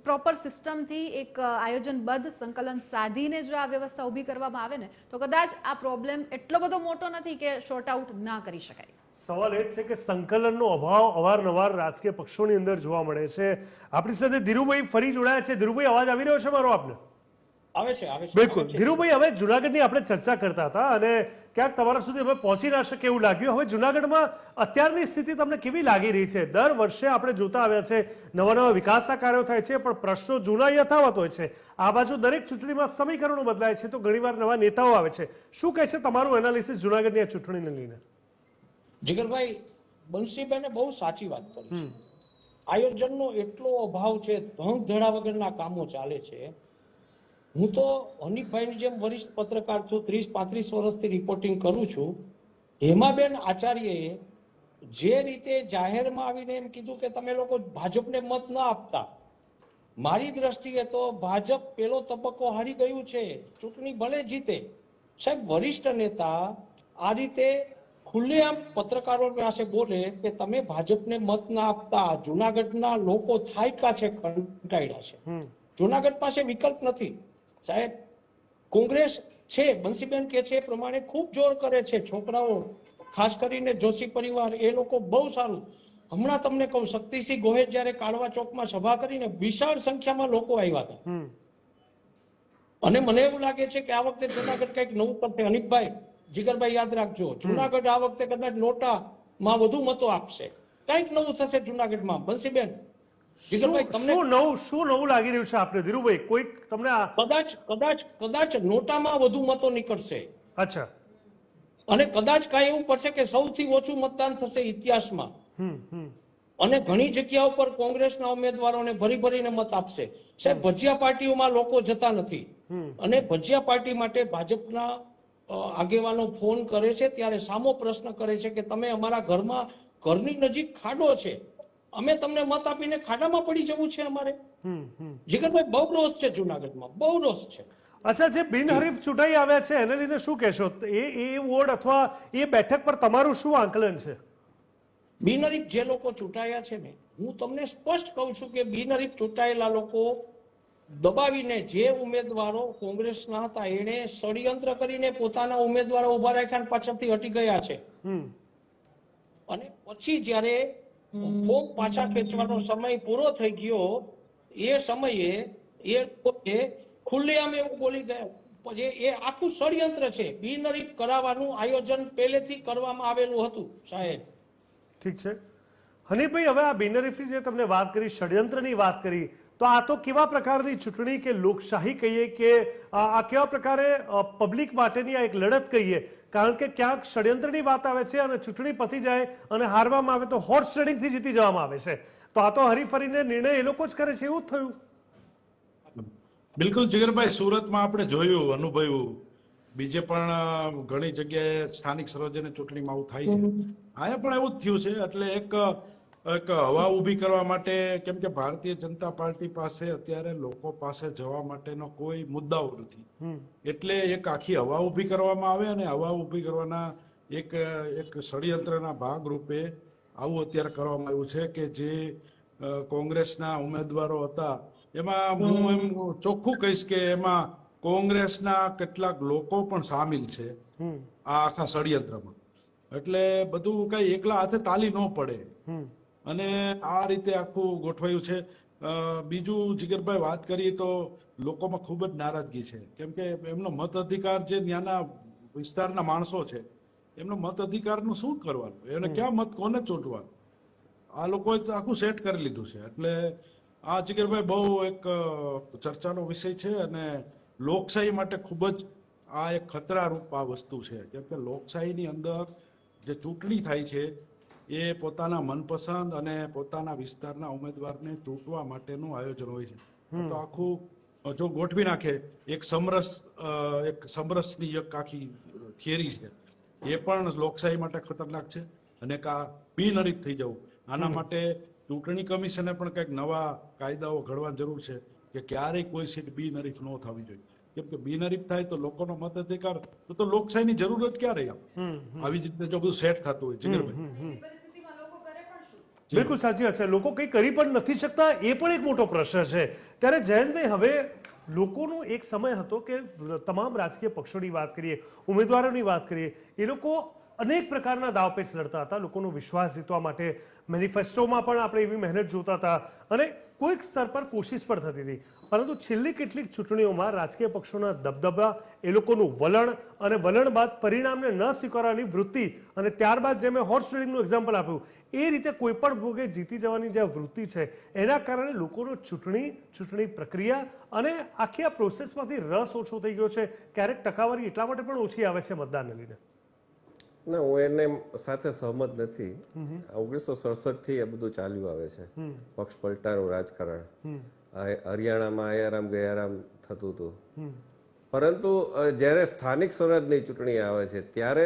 પ્રોપર સિસ્ટમથી એક આયોજનબદ્ધ સંકલન સાધીને જો આ વ્યવસ્થા ઊભી કરવામાં આવે ને તો કદાચ આ પ્રોબ્લેમ એટલો બધો મોટો નથી કે શોર્ટ આઉટ ના કરી શકાય. સવાલ એ છે કે સંકલનનો અભાવ અવારનવાર રાજકીય પક્ષોની અંદર જોવા મળે છે. આપણી સાથે ધીરુભાઈ ફરી જોડાયા છે. ધીરુભાઈ, અવાજ આવી રહ્યો છે મારો આપને? આવે છે આવે છે બિલકુલ ધીરુભાઈ, હવે જુનાગઢની આપણે ચર્ચા કરતા હતા અને ક્યાંક તમારા સુધી હવે પહોંચી ના શકે એવું લાગ્યું. હવે જુનાગઢમાં અત્યારની સ્થિતિ તમને કેવી લાગી રહી છે? દર વર્ષે આપણે જોતા આવ્યા છે નવા નવા વિકાસના કાર્યો થાય છે, પણ પ્રશ્નો જૂના યથાવત હોય છે. આ બાજુ દરેક ચૂંટણીમાં સમીકરણો બદલાય છે તો ઘણીવાર નવા નેતાઓ આવે છે. શું કહે છે તમારું એનાલિસિસ જુનાગઢની આ ચૂંટણીને લઈને? જીગરભાઈ, બંસીબેને બહુ સાચી વાત કરી છે. આયોજનનો એટલો અભાવ છે, ધમ ધડા વગરના કામો ચાલે છે. હું તો હનીફભાઈની જેમ વરિષ્ઠ પત્રકાર છું, 30-35 વર્ષથી રિપોર્ટિંગ કરું છું. હેમાબેન આચાર્યએ જે રીતે જાહેરમાં આવીને એમ કીધું કે તમે લોકો ભાજપને મત ન આપતા, મારી દ્રષ્ટિએ તો ભાજપ પેલો તબક્કો હારી ગયું છે. ચૂંટણી ભલે જીતે, સાહેબ વરિષ્ઠ નેતા આ રીતે ખુલ્લેઆમ પત્રકારો પાસે બોલે કે તમે ભાજપને મત ના આપતા. જુનાગઢના લોકો થાયકા છે, કંટાળ્યા છે. જુનાગઢ પાસે વિકલ્પ નથી સાહેબ. કોંગ્રેસ છે, બંસીબેન કે છે એ પ્રમાણે ખૂબ જોર કરે છે. છોકરાઓ, ખાસ કરીને જોશી પરિવાર, એ લોકો બહુ સારું. હમણાં તમને કહું, શક્તિસિંહ ગોહિલ જયારે કાળવા ચોકમાં સભા કરીને વિશાળ સંખ્યામાં લોકો આવ્યા હતા. અને મને એવું લાગે છે કે આ વખતે જુનાગઢ કંઈક નવું કરશે. હનીફભાઈ, જીગરભાઈ યાદ રાખજો, જુનાગઢ આ વખતે કદાચ નોટામાં વધુ મતો આપશે. કંઈક નવું થશે જુનાગઢમાં. બંસીબેન, જીગરભાઈ, તમને શું નવું લાગી રહ્યું છે આપને? ધીરુભાઈ, કોઈક તમને કદાચ નોટામાં વધુ મતો નીકળશે. અચ્છા. અને કદાચ કાંઈ એવું પડશે કે સૌથી ઓછું મતદાન થશે ઇતિહાસમાં. અને ઘણી જગ્યાઓ પર કોંગ્રેસના ઉમેદવારોને ભરી ભરીને મત આપશે. સાહેબ, ભજીયા પાર્ટીઓમાં લોકો જતા નથી, અને ભજીયા પાર્ટી માટે ભાજપના આગેવાનો ફોન કરે છે ત્યારે સામો પ્રશ્ન કરે છે કે તમે અમારા ઘરની નજીક ખાડો છે, અમે તમને મત આપીને ખાડામાં પડી જવું છે અમારે? જીગરભાઈ, બહુ રોષ છે જુનાગઢમાં, બહુ રોષ છે. અચ્છા, જે બિનહરીફ ચૂંટાઈ આવ્યા છે એને લઈને શું કહેશો? એ વોર્ડ અથવા એ બેઠક પર તમારું શું આંકલન છે? બિનહરીફ જે લોકો ચૂંટાયા છે ને, હું તમને સ્પષ્ટ કહું છું કે બિનહરીફ ચૂંટાયેલા લોકો દબાવીને, જે ઉમેદવારો કોંગ્રેસના હતા એને ષડયંત્ર કરીને પોતાના ઉમેદવારો ઉભા રાખ્યા પાછળથી હટી ગયા છે. અને પછી જયારે ફોર્મ પાછા ખેંચવાનો સમય પૂરો થઈ ગયો, એ સમયે એ પોતે ખુલ્લેઆમ એવું બોલી ગયા. એ આખું ષડયંત્ર છે. બિનહરીફ કરાવવાનું આયોજન પહેલેથી કરવામાં આવેલું હતું સાહેબ. ઠીક છે હનીફભાઈ, હવે આ બિનહરીફની જે તમને વાત કરી, ષડયંત્રની વાત કરી, તો આ તો કેવા પ્રકારની ચૂંટણી કે લોકશાહી કહીએ કે આ કેવા પ્રકારે પબ્લિક માટેની આ એક લડત કહીએ? કારણ કે ક્યાંક ષડયંત્રની વાત આવે છે અને ચૂંટણી પતી જાય અને હારવામાં આવે તો હોર્સ ટ્રેડિંગથી જીતી જવામાં આવે છે. તો આ તો હરીફરીને નિર્ણય એ લોકો જ કરે છે, એવું જ થયું. બિલકુલ જીગરભાઈ, સુરતમાં આપણે જોયું, અનુભવ્યું, બીજે પણ ઘણી જગ્યાએ સ્થાનિક સ્વરાજ્યની ચૂંટણીમાં આવું થાય છે. અહીંયા પણ એવું જ થયું છે. એટલે એક હવા ઊભી કરવા માટે, કેમ કે ભારતીય જનતા પાર્ટી પાસે અત્યારે લોકો પાસે જવા માટેનો કોઈ મુદ્દાઓ નથી, એટલે એક આખી હવા ઊભી કરવામાં આવે અને હવા ઊભી કરવાના એક ષડયંત્રના ભાગરૂપે આવું અત્યારે કરવામાં આવ્યું છે કે જે કોંગ્રેસના ઉમેદવારો હતા એમાં હું એમ ચોખ્ખું કહીશ કે એમાં કોંગ્રેસના કેટલાક લોકો પણ સામેલ છે આ આખા ષડયંત્રમાં. એટલે બધું કઈ એકલા હાથે તાલી ન પડે અને આ રીતે આખું ગોઠવાયું છે. બીજું જીગરભાઈ, વાત કરીએ તો લોકોમાં ખૂબ જ નારાજગી છે, કેમ કે એમનો મત અધિકાર, જે ત્યાંના વિસ્તારના માણસો છે, એમનો મત અધિકારનું શું કરવાનું, એને ક્યાં મત કોને ચૂંટવાનું, આ લોકોએ આખું સેટ કરી લીધું છે. એટલે આ જીગરભાઈ બહુ એક ચર્ચાનો વિષય છે અને લોકશાહી માટે ખૂબ જ આ એક ખતરારૂપ આ વસ્તુ છે. કેમ કે લોકશાહીની અંદર જે ચૂંટણી થાય છે એ પોતાના મનપસંદ અને પોતાના વિસ્તારના ઉમેદવારને ચૂંટવા માટેનું આયોજન હોય છે. તો આખું જો ગોઠવી નાખે એક સમરસની એક આખી થિયરી છે, એ પણ લોકશાહી માટે ખતરનાક છે. અને બિનહરીફ થઈ જવું, આના માટે ચૂંટણી કમિશને પણ કંઈક નવા કાયદાઓ ઘડવાની જરૂર છે કે ક્યારેય કોઈ સીટ બિનહરીફ ન થવી જોઈએ. કેમ કે બિનહરીફ થાય તો લોકોનો મત અધિકાર, તો લોકશાહીની જરૂર જ ક્યાં રહી? આવી જ રીતે જો બધું સેટ થતું હોય જીગરભાઈ. બિલકુલ સાચી વાત છે. લોકો કંઈ કરી પણ નથી શકતા, એ પણ એક મોટો પ્રશ્ન છે. ત્યારે જયંતભાઈ, હવે લોકોનો એક સમય હતો કે તમામ રાજકીય પક્ષોની વાત કરીએ, ઉમેદવારોની વાત કરીએ, એ લોકો અનેક પ્રકારના દાવપેચ લડતા હતા લોકોનો વિશ્વાસ જીતવા માટે. મેનિફેસ્ટોમાં પણ આપણે એવી મહેનત જોતા હતા અને કોઈક સ્તર પર કોશિશ પણ થતી હતી. પરંતુ છેલ્લી કેટલીક ચૂંટણીઓમાં રાજકીય પક્ષોના દબદબા, એ લોકોનું વલણ અને વલણ બાદ પરિણામને ન સ્વીકારવાની વૃત્તિ અને ત્યારબાદ જે મેં હોર્સ ટ્રેડિંગનું એક્ઝામ્પલ આપ્યું એ રીતે કોઈ પણ ભોગે જીતી જવાની જે વૃત્તિ છે એના કારણે લોકોનો ચૂંટણી પ્રક્રિયા અને આખી આ પ્રોસેસમાંથી રસ ઓછો થઈ ગયો છે. ક્યારેક ટકાવારી એટલા માટે પણ ઓછી આવે છે મતદાનને લઈને. ના, હું એને સાથે સહમત નથી. 1967 થી આ બધું ચાલ્યું આવે છે, પક્ષ પલટાનું રાજકારણ. હરિયાણામાં આયારામ ગયારામ થતું હતું, પરંતુ જ્યારે સ્થાનિક સ્વરાજની ચૂંટણી આવે છે ત્યારે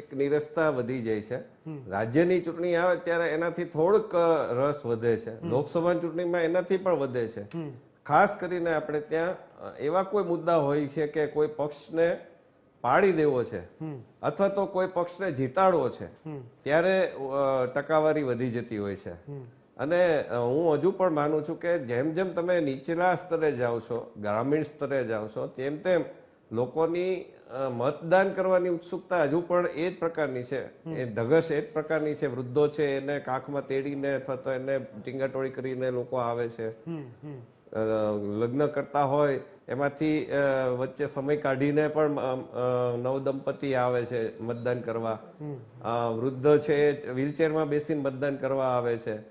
એક નિરસતા વધી જાય છે. રાજ્યની ચૂંટણી આવે ત્યારે એનાથી થોડુંક રસ વધે છે. લોકસભાની ચૂંટણીમાં એનાથી પણ વધે છે. ખાસ કરીને આપણે ત્યાં એવા કોઈ મુદ્દા હોય છે કે કોઈ પક્ષને પાડી દેવો છે અથવા તો કોઈ પક્ષને જીતાડવો છે, ત્યારે ટકાવારી વધી જતી હોય છે. અને હું હજુ પણ માનું છું કે જેમ જેમ તમે નીચલા સ્તરે જાઓ છો, ગ્રામીણ સ્તરે જાઓ છો, તેમ તેમ લોકોની મતદાન કરવાની ઉત્સુકતા હજુ પણ એ જ પ્રકારની છે, એ ધગશ એ જ પ્રકારની છે. વૃદ્ધો છે એને કાખમાં તેડીને અથવા તો એને ટીંગાટોળી કરીને લોકો આવે છે. લગ્ન કરતા હોય એમાંથી વચ્ચે સમય કાઢીને પણ નવદંપતિ આવે છે મતદાન કરવા. વૃદ્ધ છે વ્હીલચેરમાં બેસીને મતદાન કરવા આવે છે.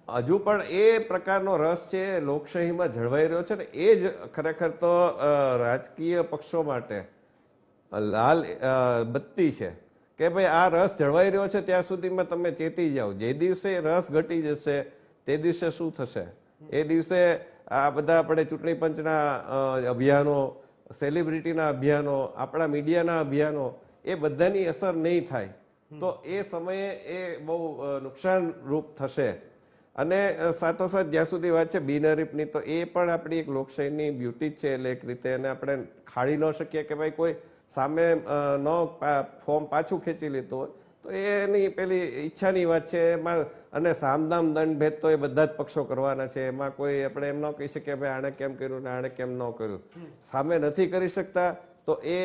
હજુ પણ એ પ્રકારનો રસ છે લોકશાહીમાં જળવાઈ રહ્યો છે ને એ જ ખરેખર તો રાજકીય પક્ષો માટે લાલ બત્તી છે કે ભાઈ આ રસ જળવાઈ રહ્યો છે ત્યાં સુધીમાં તમે ચેતી જાઓ. જે દિવસે રસ ઘટી જશે તે દિવસે શું થશે? એ દિવસે આ બધા આપણે ચૂંટણી પંચના અભિયાનો, સેલિબ્રિટીના અભિયાનો, આપણા મીડિયાના અભિયાનો, એ બધાની અસર નહીં થાય તો એ સમયે એ બહુ નુકસાનરૂપ થશે. અને સાથોસાથ જ્યાં સુધી વાત છે બિનહરીફની, તો એ પણ આપણી એક લોકશાહીની બ્યુટી જ છે. એટલે એક રીતે એને આપણે ખાડી ન શકીએ કે ભાઈ કોઈ સામે ન ફોર્મ પાછું ખેંચી લેતું હોય તો એની પેલી ઈચ્છાની વાત છે. એમાં અને સામદામ દંડ ભેદ તો એ બધા જ પક્ષો કરવાના છે. એમાં કોઈ આપણે એમ ન કહી શકીએ ભાઈ આણે કેમ કર્યું ને આણે કેમ ન કર્યું. સામે નથી કરી શકતા તો એ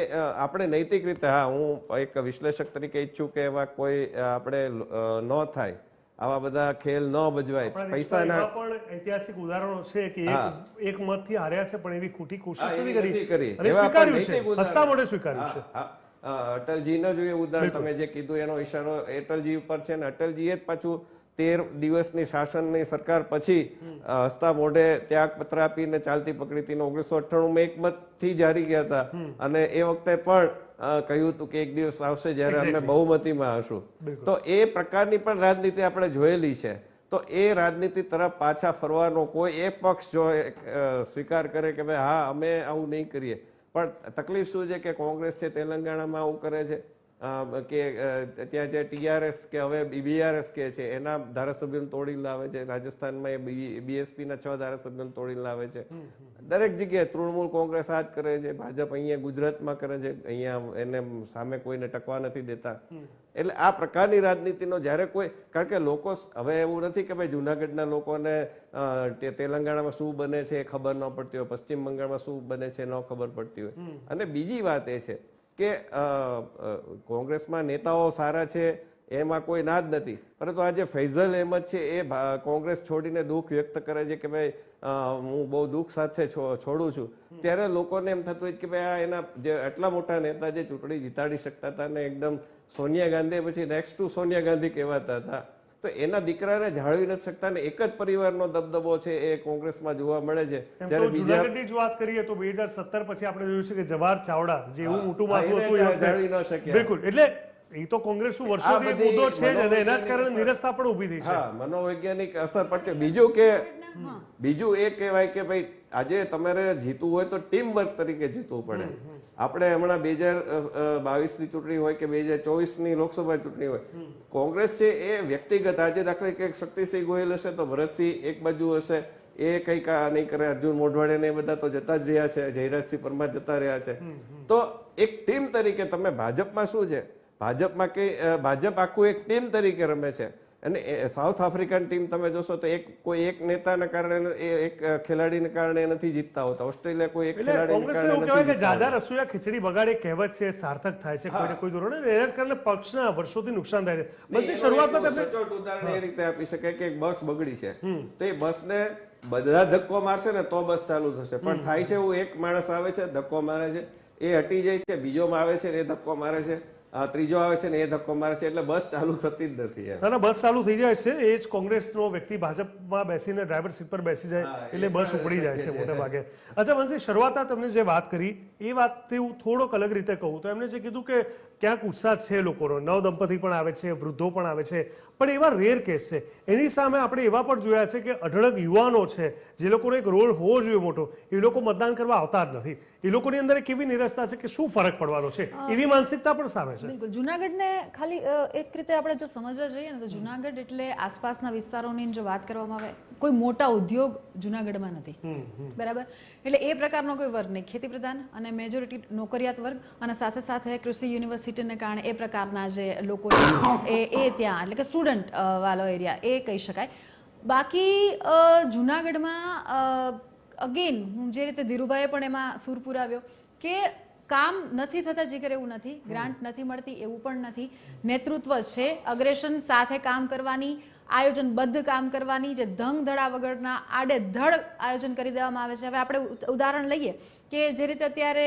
આપણે નૈતિક રીતે, હા, હું એક વિશ્લેષક તરીકે ઈચ્છું કે એમાં કોઈ આપણે ન થાય, આવા બધા ખેલ ન ભજવાય. પૈસાના પણ ઐતિહાસિક ઉદાહરણો છે કે એક મતથી હાર્યા છે પણ એવી ખોટી કોશિશ નથી કરી. અને સ્વીકાર્યું છે, હસતા મોઢે સ્વીકાર્યું છે. અટલજીનો જો એ ઉદાહરણ તમે જે કીધું એનો ઈશારો અટલજી ઉપર છે ને અટલજીએ જ પાછું 13 દિવસની શાસનની સરકાર પછી હસતા મોઢે ત્યાગપત્ર આપીને ચાલતી પકડીતી 1998 એક મતથી જ હારી ગયા હતા. અને એ વખતે પણ કહ્યું હતું કે એક દિવસ આવશે જ્યારે અમે બહુમતીમાં હશું. તો એ પ્રકારની પણ રાજનીતિ આપણે જોયેલી છે. તો એ રાજનીતિ તરફ પાછા ફરવાનો કોઈ એક પક્ષ જો સ્વીકાર કરે કે ભાઈ હા અમે આવું નહીં કરીએ. પણ તકલીફ શું છે કે કોંગ્રેસ છે તેલંગાણામાં આવું કરે છે કે ત્યાં જે TRS કે હવે BRS કે છે એના ધારાસભ્યોને તોડી લાવે છે. રાજસ્થાનમાં એ BSPના 6 ધારાસભ્યોને તોડી લાવે છે. દરેક જગ્યાએ તૃણમૂલ કોંગ્રેસ આ જ કરે છે. ભાજપ અહીંયા ગુજરાતમાં કરે છે, અહીંયા એને સામે કોઈને ટકવા નથી દેતા. એટલે આ પ્રકારની રાજનીતિનો જ્યારે કોઈ, કારણ કે લોકો હવે એવું નથી કે ભાઈ જુનાગઢના લોકોને તેલંગાણામાં શું બને છે એ ખબર ન પડતી હોય, પશ્ચિમ બંગાળમાં શું બને છે ન ખબર પડતી હોય. અને બીજી વાત એ છે કે કોંગ્રેસમાં નેતાઓ સારા છે એમાં કોઈ ના જ નથી, પરંતુ આ જે ફૈઝલ અહેમદ છે એ કોંગ્રેસ છોડીને દુઃખ વ્યક્ત કરે છે કે ભાઈ હું બહુ દુઃખ સાથે છોડું છું. ત્યારે લોકોને એમ થતું હોય કે ભાઈ આ એના જે આટલા મોટા નેતા જે ચૂંટણી જીતાડી શકતા હતા ને એકદમ સોનિયા ગાંધી પછી નેક્સ્ટ ટુ સોનિયા ગાંધી કહેવાતા હતા, તો એના દીકરાને જાળવી નથી શકતા ને એક જ પરિવારનો દબદબો છે એ કોંગ્રેસમાં જોવા મળે છે. જ્યારે જુનાગઢની જ વાત કરીએ તો 2017 પછી આપણે જોયું છે કે જવાહર ચાવડા જે એવું મોટું માથું હતું જાળવી ન શક્યા. બિલકુલ, એટલે એ તો કોંગ્રેસ વર્ષોથી મુદ્દો છે જ અને એના જ કારણે નિરસતા પણ ઊભી થઈ છે. હા, મનોવૈજ્ઞાનિક અસર પડતી. બીજું એ કહેવાય કે ભાઈ આજે તમારે જીતવું હોય તો ટીમ વર્ક તરીકે જીતવું પડે. આપણે હમણાં 2022ની ચૂંટણી હોય કે 2024ની લોકસભા ચૂંટણી હોય, કોંગ્રેસ છે એ વ્યક્તિગત, આજે દાખલા કે શક્તિસિંહ ગોહિલ હશે તો ભરતસિંહ એક બાજુ હશે, એ કંઈક નહીં કરે, અર્જુન મોઢવાડે ને એ બધા તો જતા જ રહ્યા છે, જયરાજસિંહ પરમાર જતા રહ્યા છે. તો એક ટીમ તરીકે તમે ભાજપમાં શું છે, ભાજપ આખું એક ટીમ તરીકે રમે છે. અને સાઉથ આફ્રિકન ટીમ તમે જોશો તો કોઈ એક નેતાના કારણે, એક ખેલાડીને કારણે નથી જીતતા હોતા. ઓસ્ટ્રેલિયા કોઈ એક ખેલાડીને કારણે નથી જીતતા. જાજા રસોઈયા ખીચડી બગાડે કહેવત છે, સાર્થક થાય છે કોઈને કોઈ ધોરણે. એના જ કારણે પક્ષના વર્ષોથી નુકસાન થાય છે. બસ શરૂઆતમાં સચોટ ઉદાહરણ એ રીતે આપી શકાય કે એક બસ બગડી છે તો એ બસને બધા ધક્કો મારશે ને તો બસ ચાલુ થશે. પણ થાય છે એવું, એક માણસ આવે છે, ધક્કો મારે છે, એ હટી જાય છે, બીજો આવે છે ને એ ધક્કો મારે છે, ત્રીજો આવે છે ને એ ધક્કો મારે છે, એટલે બસ ચાલુ થતી જ નથી એમ. ના ના, બસ ચાલુ થઈ જાય છે. એ જ કોંગ્રેસનો વ્યક્તિ ભાજપમાં બેસીને ડ્રાઈવર સીટ પર બેસી જાય એટલે બસ ઉપડી જાય છે મોટે ભાગે. અચ્છા વંશી, શરૂઆતમાં તમને જે વાત કરી એ વાતથી હું થોડોક અલગ રીતે કહું તો એમને જે કીધું કે ક્યાંક ઉત્સાહ છે લોકોનો, નવદંપતિ પણ આવે છે, વૃદ્ધો પણ આવે છે, પણ એવા રેર કેસ છે. એની સામે આપણે એવા પણ જોયા છે કે અઢળક યુવાનો છે જે લોકોનો એક રોલ હોવો જોઈએ મોટો, એ લોકો મતદાન કરવા આવતા જ નથી. એ લોકોની અંદર એક એવી નિરસતા છે કે શું ફરક પડવાનો છે, એવી માનસિકતા પણ સામે છે. બિલકુલ. જુનાગઢને ખાલી એક રીતે આપણે જો સમજવા જઈએ ને તો જુનાગઢ એટલે આસપાસના વિસ્તારોની જો વાત કરવામાં આવે, કોઈ મોટા ઉદ્યોગ જુનાગઢમાં નથી, બરાબર? એટલે એ પ્રકારનો કોઈ વર્ગ નહીં, ખેતી પ્રધાન અને મેજોરિટી નોકરિયાત વર્ગ, અને સાથે સાથે કૃષિ યુનિવર્સિટીને કારણે એ પ્રકારના જે લોકો એ ત્યાં એટલે કે સ્ટુડન્ટ વાળો એરિયા એ કહી શકાય. બાકી જુનાગઢમાં અગેન હું જે રીતે ધીરુભાઈએ પણ એમાં સૂર પુરાવ્યો કે કામ નથી થતા જીગર એવું નથી, ગ્રાન્ટ નથી મળતી એવું પણ નથી, નેતૃત્વ છે, અગ્રેશન સાથે કામ કરવાની, આયોજનબદ્ધ કામ કરવાની, જે ધંગ ધડા વગરના આડેધડ આયોજન કરી દેવામાં આવે છે. હવે આપણે ઉદાહરણ લઈએ કે જે રીતે અત્યારે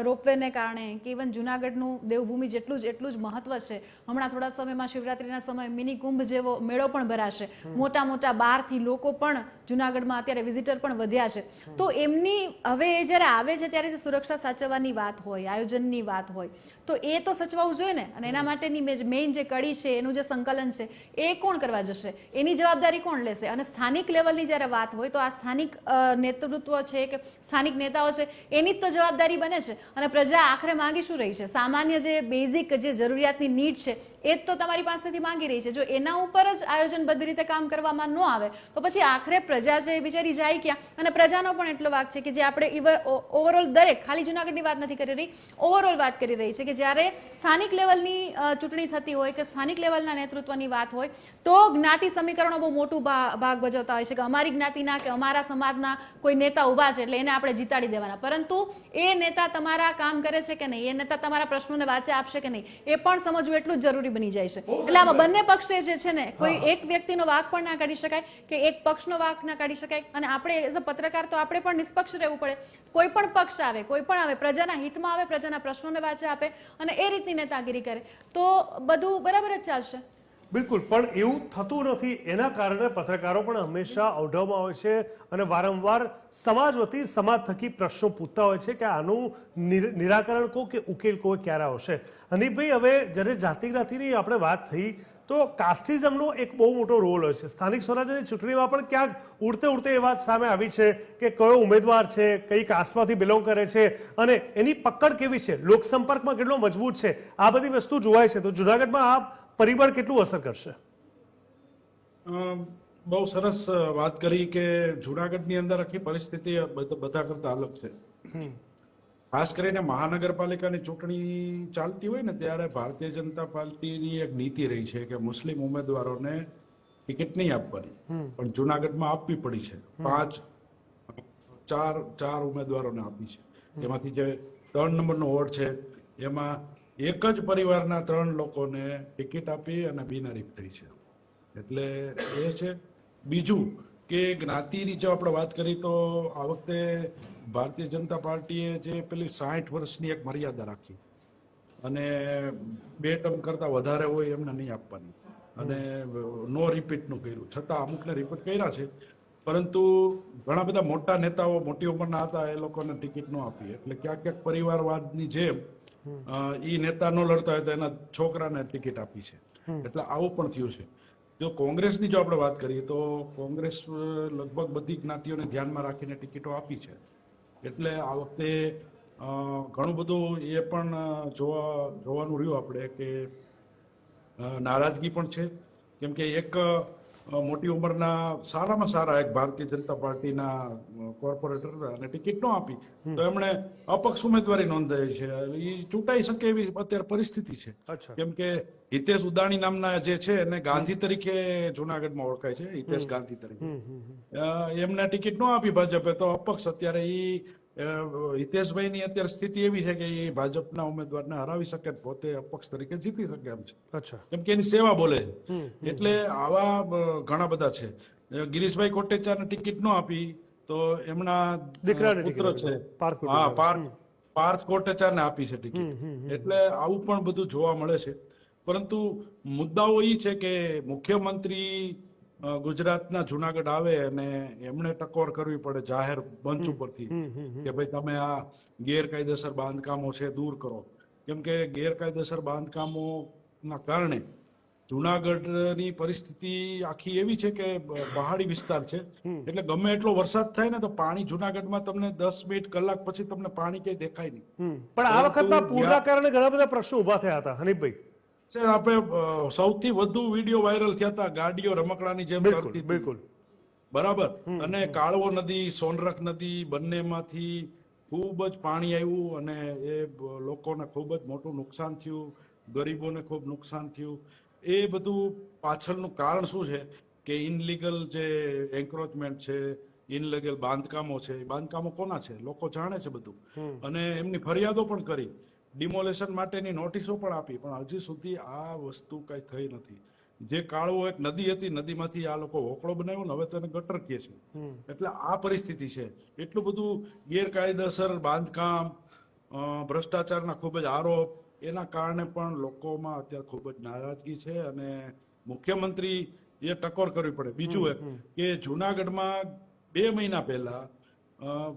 રોપવેને કારણે કે ઇવન જુનાગઢનું દેવભૂમિ જેટલું જ મહત્વ છે. હમણાં થોડા સમયમાં શિવરાત્રીના સમયે મિની કુંભ જેવો મેળો પણ ભરાશે, મોટા મોટા બહારથી લોકો પણ જુનાગઢમાં અત્યારે વિઝિટર પણ વધ્યા છે. તો એમની હવે એ જ્યારે આવે છે ત્યારે જે સુરક્ષા સાચવવાની વાત હોય, આયોજનની વાત હોય, તો એ તો સચવાવું જોઈએ ને. અને એના માટેની મેઇન જે કડી છે, એનું જે સંકલન છે, એ કોણ કરવા જશે, એની જવાબદારી કોણ લેશે? અને સ્થાનિક લેવલની જ્યારે વાત હોય તો આ સ્થાનિક નેતૃત્વ છે કે સ્થાનિક નેતાઓ છે, એની જ તો જવાબદારી બને છે. અને પ્રજા આખરે માંગી શું રહી છે? સામાન્ય જે બેઝિક જે જરૂરિયાતની નીડ છે એ જ તો તમારી પાસેથી માંગી રહી છે. જો એના ઉપર જ આયોજનબદ્ધ રીતે કામ કરવામાં ન આવે તો પછી આખરે પ્રજા છે એ બિચારી જાય ક્યાં? અને પ્રજાનો પણ એટલો વાંક છે કે જે આપણે ઓવરઓલ દરેક, ખાલી જુનાગઢની વાત નથી કરી રહી, ઓવરઓલ વાત કરી રહી છે કે જ્યારે સ્થાનિક લેવલની ચૂંટણી થતી હોય કે સ્થાનિક લેવલના નેતૃત્વની વાત હોય તો જ્ઞાતિ સમીકરણો બહુ મોટું ભાગ ભજવતા હોય છે કે અમારી જ્ઞાતિના કે અમારા સમાજના કોઈ નેતા ઉભા છે એટલે એને આપણે જીતાડી દેવાના. પરંતુ એ નેતા તમારા કામ કરે છે કે નહીં, એ નેતા તમારા પ્રશ્નોને વાચા આપશે કે નહીં, એ પણ સમજવું એટલું જ જરૂરી બની જાય છે. એટલે આમાં બંને પક્ષે જે છે ને, કોઈ એક વ્યક્તિનો વાંક પણ ના કાઢી શકાય કે એક પક્ષનો વાંક ના કાઢી શકાય. અને આપણે એઝ અ પત્રકાર તો આપણે પણ નિષ્પક્ષ રહેવું પડે. કોઈ પણ પક્ષ આવે, કોઈ પણ આવે, પ્રજાના હિતમાં આવે, પ્રજાના પ્રશ્નોને વાચા આપે અને એ રીતની નેતાગીરી કરે તો બધું બરાબર જ ચાલશે. બિલકુલ, પણ એવું થતું નથી. એના કારણે પત્રકારો પણ હંમેશા અવઢવમાં હોય છે અને વારંવાર સમાજ વતી સમાજ થકી પ્રશ્નો પૂછતા હોય છે કે આનું નિરાકરણ કો કે ઉકેલ કોઈ ક્યારે આવશે. હનીફભાઈ, હવે જ્યારે જાતિ જ્ઞાતિની આપણે વાત થઈ તો કાસ્ટિઝમનો એક બહુ મોટો રોલ હોય છે. સ્થાનિક સ્વરાજ્યની ચૂંટણીમાં પણ ક્યાંક ઉડતે એ વાત સામે આવી છે કે કયો ઉમેદવાર છે, કઈ કાસ્ટમાંથી બિલોંગ કરે છે અને એની પકડ કેવી છે, લોકસંપર્કમાં કેટલો મજબૂત છે, આ બધી વસ્તુ જોવાય છે. તો જુનાગઢમાં આ પરિબળ કેટલું અસર કરશે? બહુ સરસ વાત કરી કે જુનાગઢની અંદર આખી પરિસ્થિતિ બધા કરતા અલગ છે. ખાસ કરીને મહાનગરપાલિકાની ચૂંટણી ચાલતી હોય ને ત્યારે ભારતીય જનતા પાર્ટીની એક નીતિ રહી છે કે મુસ્લિમ ઉમેદવારોને ટિકિટ નહીં આપવાની, પણ જુનાગઢમાં આપવી પડી છે. ચાર ઉમેદવારોને આપી છે. એમાંથી જે 3 નંબરનો વોર્ડ છે એમાં એક જ પરિવારના 3 લોકોને ટિકિટ આપી અને બિનહરીફ થઈ છે. એટલે એ છે. બીજું કે જ્ઞાતિની જો આપણે વાત કરી તો આ વખતે ભારતીય જનતા પાર્ટીએ જે પેલી 60 વર્ષની એક મર્યાદા રાખી અને 2 ટર્મ કરતા વધારે હોય એમને નહીં આપવાની અને નો રિપીટનું કર્યું. છતાં અમુકને રિપીટ કર્યા છે, પરંતુ ઘણા બધા મોટા નેતાઓ મોટી ઉંમરના હતા એ લોકોને ટિકિટ ન આપી. એટલે ક્યાંક પરિવારવાદની જેમ ઈ નેતા ન લડતા હોય તો એના છોકરાને ટિકિટ આપી છે. એટલે આવું પણ થયું છે. જો કોંગ્રેસની જો આપણે વાત કરીએ તો કોંગ્રેસ લગભગ બધી જ્ઞાતિઓને ધ્યાનમાં રાખીને ટિકિટો આપી છે. એટલે આ વખતે ઘણું બધું એ પણ જોવાનું રહ્યું આપણે કે નારાજગી પણ છે. કેમ કે એક મોટી ઉંમરના સારામાં સારા એક ભારતીય જનતા પાર્ટીના કોર્પોરેટર અને ટિકિટ ન આપી તો એમણે અપક્ષ ઉમેદવારી નોંધાવી છે. એ ચૂંટાઈ શકે એવી અત્યારે પરિસ્થિતિ છે. કેમ કે હિતેશ ઉદાણી નામના જે છે એને ગાંધી તરીકે જુનાગઢમાં ઓળખાય છે, હિતેશ ગાંધી તરીકે. એમને ટિકિટ ન આપી ભાજપે તો અપક્ષ અત્યારે હિતેશભાઈની અત્યારે સ્થિતિ એવી છે કે એ ભાજપના ઉમેદવારને હરાવી શકે, પોતે અપક્ષ તરીકે જીતી શકે એમ છે. કેમ કે એની સેવા બોલે છે. એટલે આવા ઘણા બધા છે. ગિરીશભાઈ કોટેચાને ટિકિટ ન આપી તો એમના દીકરાને પુત્ર ટિકિટ છે આપી. પાર્થ હા કોટેચા. પાર્થ કોટેચાને આપી છે ટિકિટ. એટલે આવું પણ બધું જોવા મળે છે. પરંતુ મુદ્દાઓ એ છે કે મુખ્યમંત્રી ગુજરાતના જુનાગઢ આવે અને એમણે ટકોર કરવી પડે જાહેર મંચ ઉપરથી કે ભાઈ તમે આ ગેરકાયદેસર બાંધકામો છે દૂર કરો. કેમ કે ગેરકાયદેસર બાંધકામોના કારણે જુનાગઢની પરિસ્થિતિ આખી એવી છે કે પહાડી વિસ્તાર છે, એટલે ગમે એટલો વરસાદ થાય ને તો પાણી જુનાગઢમાં તમને 10 મિનિટ કલાક પછી તમને પાણી ક્યાંય દેખાય નહીં. પણ આ વખતના પૂરના કારણે ઘણા બધા પ્રશ્નો ઉભા થયા હતા હનીફભાઈ. આપણે સૌથી વધુ વિડીયો વાયરલ થયા હતા ગાડીઓ રમકડાની જેમ બિલકુલ કરતી હતી. બિલકુલ. બરાબર. અને કાળવો નદી, સોનરખ નદી બંનેમાંથી ખૂબ જ પાણી આવ્યું અને એ લોકોને ખૂબ જ મોટું નુકસાન થયું, ગરીબોને ખૂબ નુકસાન થયું. એ બધું પાછળનું કારણ શું છે કે ઇનલીગલ જે એન્ક્રોચમેન્ટ છે, ઇનલીગલ બાંધકામો છે, એ બાંધકામો કોના છે લોકો જાણે છે બધું. અને એમની ફરિયાદો પણ કરી, ડિમોલેશન માટેની નોટિસો પણ આપી, પણ હજી સુધી આ વસ્તુ કઈ થઈ નથી. જે કાળવો એક નદી હતી, નદીમાંથી આ લોકો હોકળો બનાવ્યો ને હવે તેને ગટર કહે છે. એટલે આ પરિસ્થિતિ છે. એટલું બધું ગેરકાયદેસર બાંધકામ, ભ્રષ્ટાચારના ખૂબ જ આરોપ, એના કારણે પણ લોકોમાં અત્યારે ખૂબ જ નારાજગી છે અને મુખ્યમંત્રી એ ટકોર કરવી પડે. બીજું એક કે જુનાગઢમાં 2 મહિના પહેલા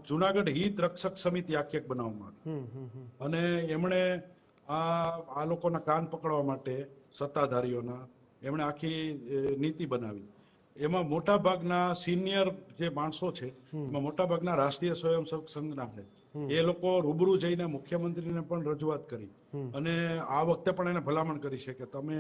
જુનાગઢ હિત રક્ષક સમિતિ આખી એક બનાવવામાં આવી અને એમણે આ લોકોના કાન પકડવા માટે સત્તાધારીઓના એમણે આખી નીતિ બનાવી. એમાં મોટા ભાગના સિનિયર જે માણસો છે એમાં મોટા ભાગના રાષ્ટ્રીય સ્વયંસેવક સંઘના છે. એ લોકો રૂબરૂ જઈને મુખ્યમંત્રીને પણ રજૂઆત કરી અને આ વખતે પણ એને ભલામણ કરી છે કે તમે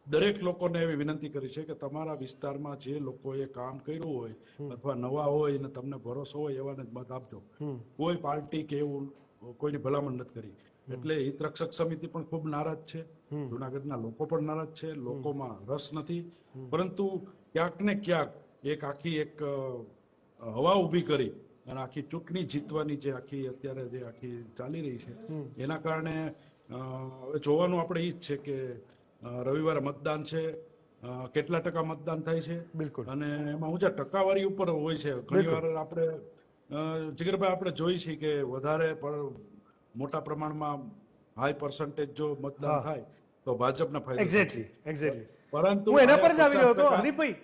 દરેક લોકોને એવી વિનંતી કરી છે કે તમારા વિસ્તારમાં જે લોકોએ કામ કર્યું હોય અથવા નવા હોય અને તમને ભરોસો હોય એવાને જ મત આપજો. કોઈ પાર્ટી કે એવું કોઈની ભલામણ નથી કરી. એટલે હિત રક્ષક સમિતિ પણ ખૂબ નારાજ છે, જુનાગઢના લોકો પણ નારાજ છે, લોકોમાં રસ નથી. પરંતુ ક્યાંક ને ક્યાંક એક આખી એક હવા ઊભી કરી અને આખી ચૂંટણી જીતવાની જે આખી અત્યારે જે આખી ચાલી રહી છે એના કારણે હવે જોવાનું આપણે એ જ છે કે રવિવારે મતદાન છે, કેટલા ટકા મતદાન થાય છે. બિલકુલ. અને એમાં હું ટકાવારી ઉપર હોય છે. ઘણી વાર આપણે જીગરભાઈ આપણે જોઈ છીએ કે વધારે મોટા પ્રમાણમાં હાઈ પર્સન્ટેજ જો મતદાન થાય તો ભાજપના ફાયદો. એક્ઝેક્ટલી. પરંતુ હું એના પર જ આવી રહ્યો હતો હનીફભાઈ,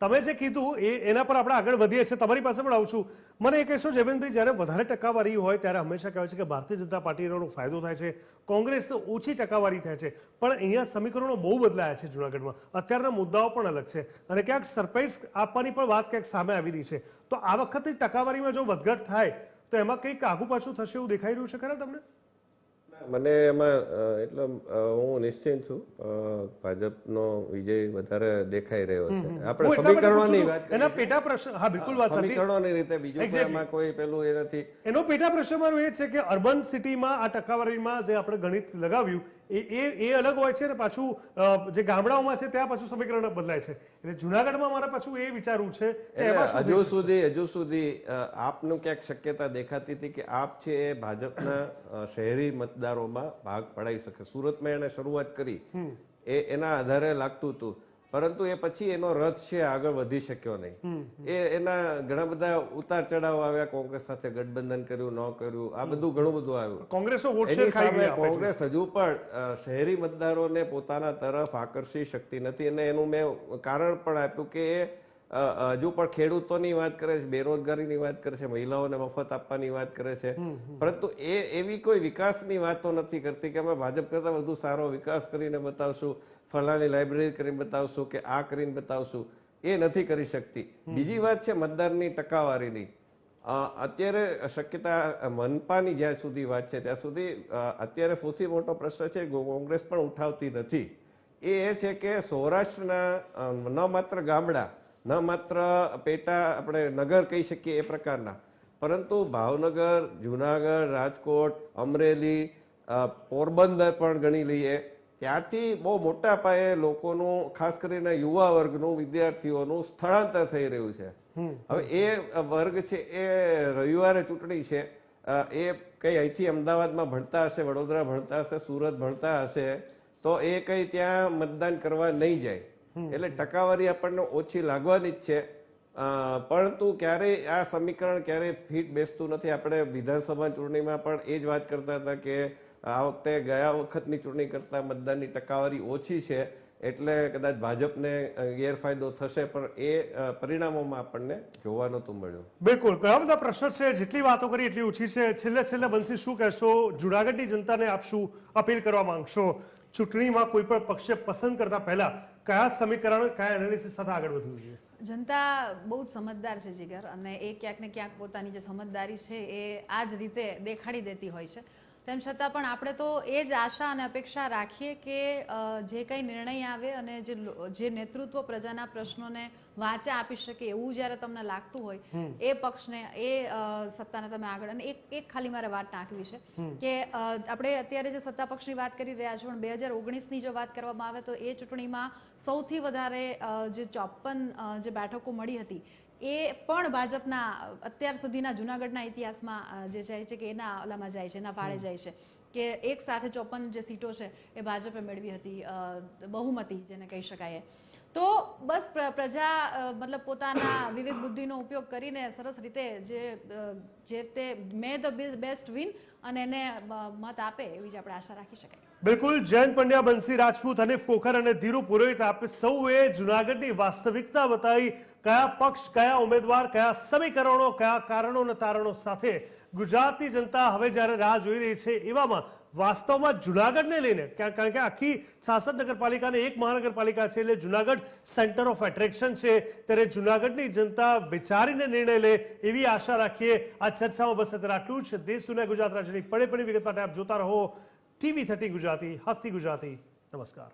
તમે જે કીધું એના પર આપણે આગળ વધીએ છીએ, તમારી પાસે પણ આવું છું. મને એ કહેશો જયવંતભાઈ, જ્યારે વધારે ટકાવારી હોય ત્યારે હંમેશા કહેવાય છે કે ભારતીય જનતા પાર્ટીનો ફાયદો થાય છે, કોંગ્રેસને ઓછી ટકાવારી થાય છે. પણ અહીંયા સમીકરણો બહુ બદલાયા છે જુનાગઢમાં, અત્યારના મુદ્દાઓ પણ અલગ છે અને ક્યાંક સરપ્રાઈઝ આપવાની પણ વાત ક્યાંક સામે આવી રહી છે. તો આ વખતે ટકાવારીમાં જો વધઘટ થાય તો એમાં કંઈક આગુ પાછું થશે એવું દેખાઈ રહ્યું છે ખરા તમને? મને એમાં એટલે હું નિશ્ચિત છું ભાજપનો વિજય વધારે દેખાઈ રહ્યો છે. આપણે સમીકરણોની વાત એના પેટા પ્રશ્ન, હા બિલકુલ વાત સાચી, સમીકરણોની રીતે બીજું એમાં કોઈ પેલું એ નથી. એનો પેટા પ્રશ્ન મારું એ છે કે અર્બન સિટીમાં આ ટકાવારીમાં જે આપણે ગણિત લગાવ્યું એ અલગ હોય છે ને પાછું જે ગામડાઓમાં છે ત્યાં પાછું સમીકરણ બદલાય છે. એટલે જુનાગઢમાં મારે પાછું એ વિચારવું છે હજુ સુધી આપનું ક્યાંક શક્યતા દેખાતી હતી કે આપ છે એ ભાજપના શહેરી મતદારોમાં ભાગ પડાઈ શકે. સુરતમાં એને શરૂઆત કરી એના આધારે લાગતું હતું, પરંતુ એ પછી એનો રથ છે આગળ વધી શક્યો નહીં. એના ઘણા બધા ઉતાર ચઢાવ આવ્યા, કોંગ્રેસ સાથે ગઠબંધન કર્યું ન કર્યું, આ બધું ઘણું બધું આવ્યું. એની સામે કોંગ્રેસ હજુ પણ શહેરી મતદારોને પોતાના તરફ આકર્ષી શકતી નથી અને એનું મેં કારણ પણ આપ્યું કે એ હજુ પણ ખેડૂતોની વાત કરે છે, બેરોજગારીની વાત કરે છે, મહિલાઓને મફત આપવાની વાત કરે છે, પરંતુ એ એવી કોઈ વિકાસની વાતો નથી કરતી કે અમે ભાજપ કરતા વધુ સારો વિકાસ કરીને બતાવશું, ફલાણી લાઇબ્રેરી કરીને બતાવશું કે આ કરીને બતાવશું. એ નથી કરી શકતી. બીજી વાત છે મતદારની ટકાવારીની. અત્યારે શક્યતા મનપાની જ્યાં સુધી વાત છે ત્યાં સુધી અત્યારે સૌથી મોટો પ્રશ્ન છે કોંગ્રેસ પણ ઉઠાવતી નથી. એ છે કે સૌરાષ્ટ્રના ન માત્ર ગામડા, ન માત્ર પેટા આપણે નગર કહી શકીએ એ પ્રકારના, પરંતુ ભાવનગર, જુનાગઢ, રાજકોટ, અમરેલી, પોરબંદર પણ ગણી લઈએ, ત્યાંથી બહુ મોટા પાયે લોકોનું, ખાસ કરીને યુવા વર્ગનું, વિદ્યાર્થીઓનું સ્થળાંતર થઈ રહ્યું છે. હવે એ વર્ગ છે એ રવિવારે ચૂંટણી છે, એ કઈ અહીંથી અમદાવાદમાં ભણતા હશે, વડોદરા ભણતા હશે, સુરત ભણતા હશે, તો એ કઈ ત્યાં મતદાન કરવા નહીં જાય. એટલે ટકાવારી આપણને ઓછી લાગવાની જ છે. પરંતુ ક્યારેય આ સમીકરણ ક્યારેય ફિટ બેસતું નથી. આપણે વિધાનસભા ચૂંટણીમાં પણ એ જ વાત કરતા હતા કે આ વખતે ગયા વખતની ચૂંટણી કરતાં મતદાનની ટકાવારી ઓછી છે, એટલે કદાચ ભાજપને ગેરફાયદો થશે, પણ એ પરિણામોમાં આપણને જોવા નહોતું મળ્યું. બિલકુલ, ઘણા બધા પ્રશ્ન છે, જેટલી વાતો કરી એટલી ઓછી છે. છેલ્લે બંસી શું કહેશો? જુનાગઢની જનતાને આપ શું અપીલ કરવા માંગશો? ચૂંટણીમાં કોઈ પણ પક્ષે પસંદ કરતા પહેલા કયા સમીકરણ, કયા એનાલિસિસ સાથે આગળ વધવું જોઈએ? જનતા બહુ જ સમજદાર છે જીગર, અને એ ક્યાંક ને ક્યાંક પોતાની જે સમજદારી છે એ આ જ રીતે દેખાડી દેતી હોય છે. તેમ છતાં પણ આપણે તો એ જ આશા અને અપેક્ષા રાખીએ કે જે કંઈ નિર્ણય આવે અને જે નેતૃત્વ પ્રજાના પ્રશ્નોને વાચા આપી શકે એવું જ્યારે તમને લાગતું હોય એ પક્ષને, એ સત્તાને તમે આગળ. અને એક ખાલી મારે વાત ટાંકવી છે કે આપણે અત્યારે જે સત્તા પક્ષની વાત કરી રહ્યા છીએ, પણ 2019ની જો વાત કરવામાં આવે તો એ ચૂંટણીમાં સૌથી વધારે જે 54 જે બેઠકો મળી હતી એ પણ ભાજપના અત્યાર સુધીના જૂનાગઢના ઇતિહાસમાં જે જાય છે કે એના ઓલામાં જાય છે, એના ફાળે જાય છે કે એક સાથે 54 જે સીટો છે એ ભાજપે મેળવી હતી, બહુમતી જેને કહી શકાય. તો બસ પ્રજા મતલબ પોતાના વિવેક બુદ્ધિનો ઉપયોગ કરીને સરસ રીતે જે તે મે ધ બેસ્ટ વિન અને એને મત આપે એવી જ આપણે આશા રાખી શકાય. બિલકુલ, જયંત પંડ્યા, બંસી રાજપૂત, હનીફ ખોખર અને ધીરુ પુરોહિત, આપે સૌએ જુનાગઢની વાસ્તવિકતા બતાવી. કયા પક્ષ, કયા ઉમેદવાર, કયા સમીકરણો, કયા કારણો અને તારણો સાથે ગુજરાતની જનતા હવે જ્યારે રાહ જોઈ રહી છે, એવામાં વાસ્તવમાં જુનાગઢને લઈને, કારણ કે આખી 66 નગરપાલિકાને એક મહાનગરપાલિકા છે, એટલે જુનાગઢ સેન્ટર ઓફ એટ્રેક્શન છે, ત્યારે જુનાગઢની જનતા વિચારીને નિર્ણય લે એવી આશા રાખીએ. આ ચર્ચામાં બસ અત્યારે આટલું જ. દેશ દુનિયા ગુજરાત રાજ્યની પડે વિગત માટે આપ જોતા રહો TV 13 ગુજરાતી, હકથી ગુજરાતી. નમસ્કાર.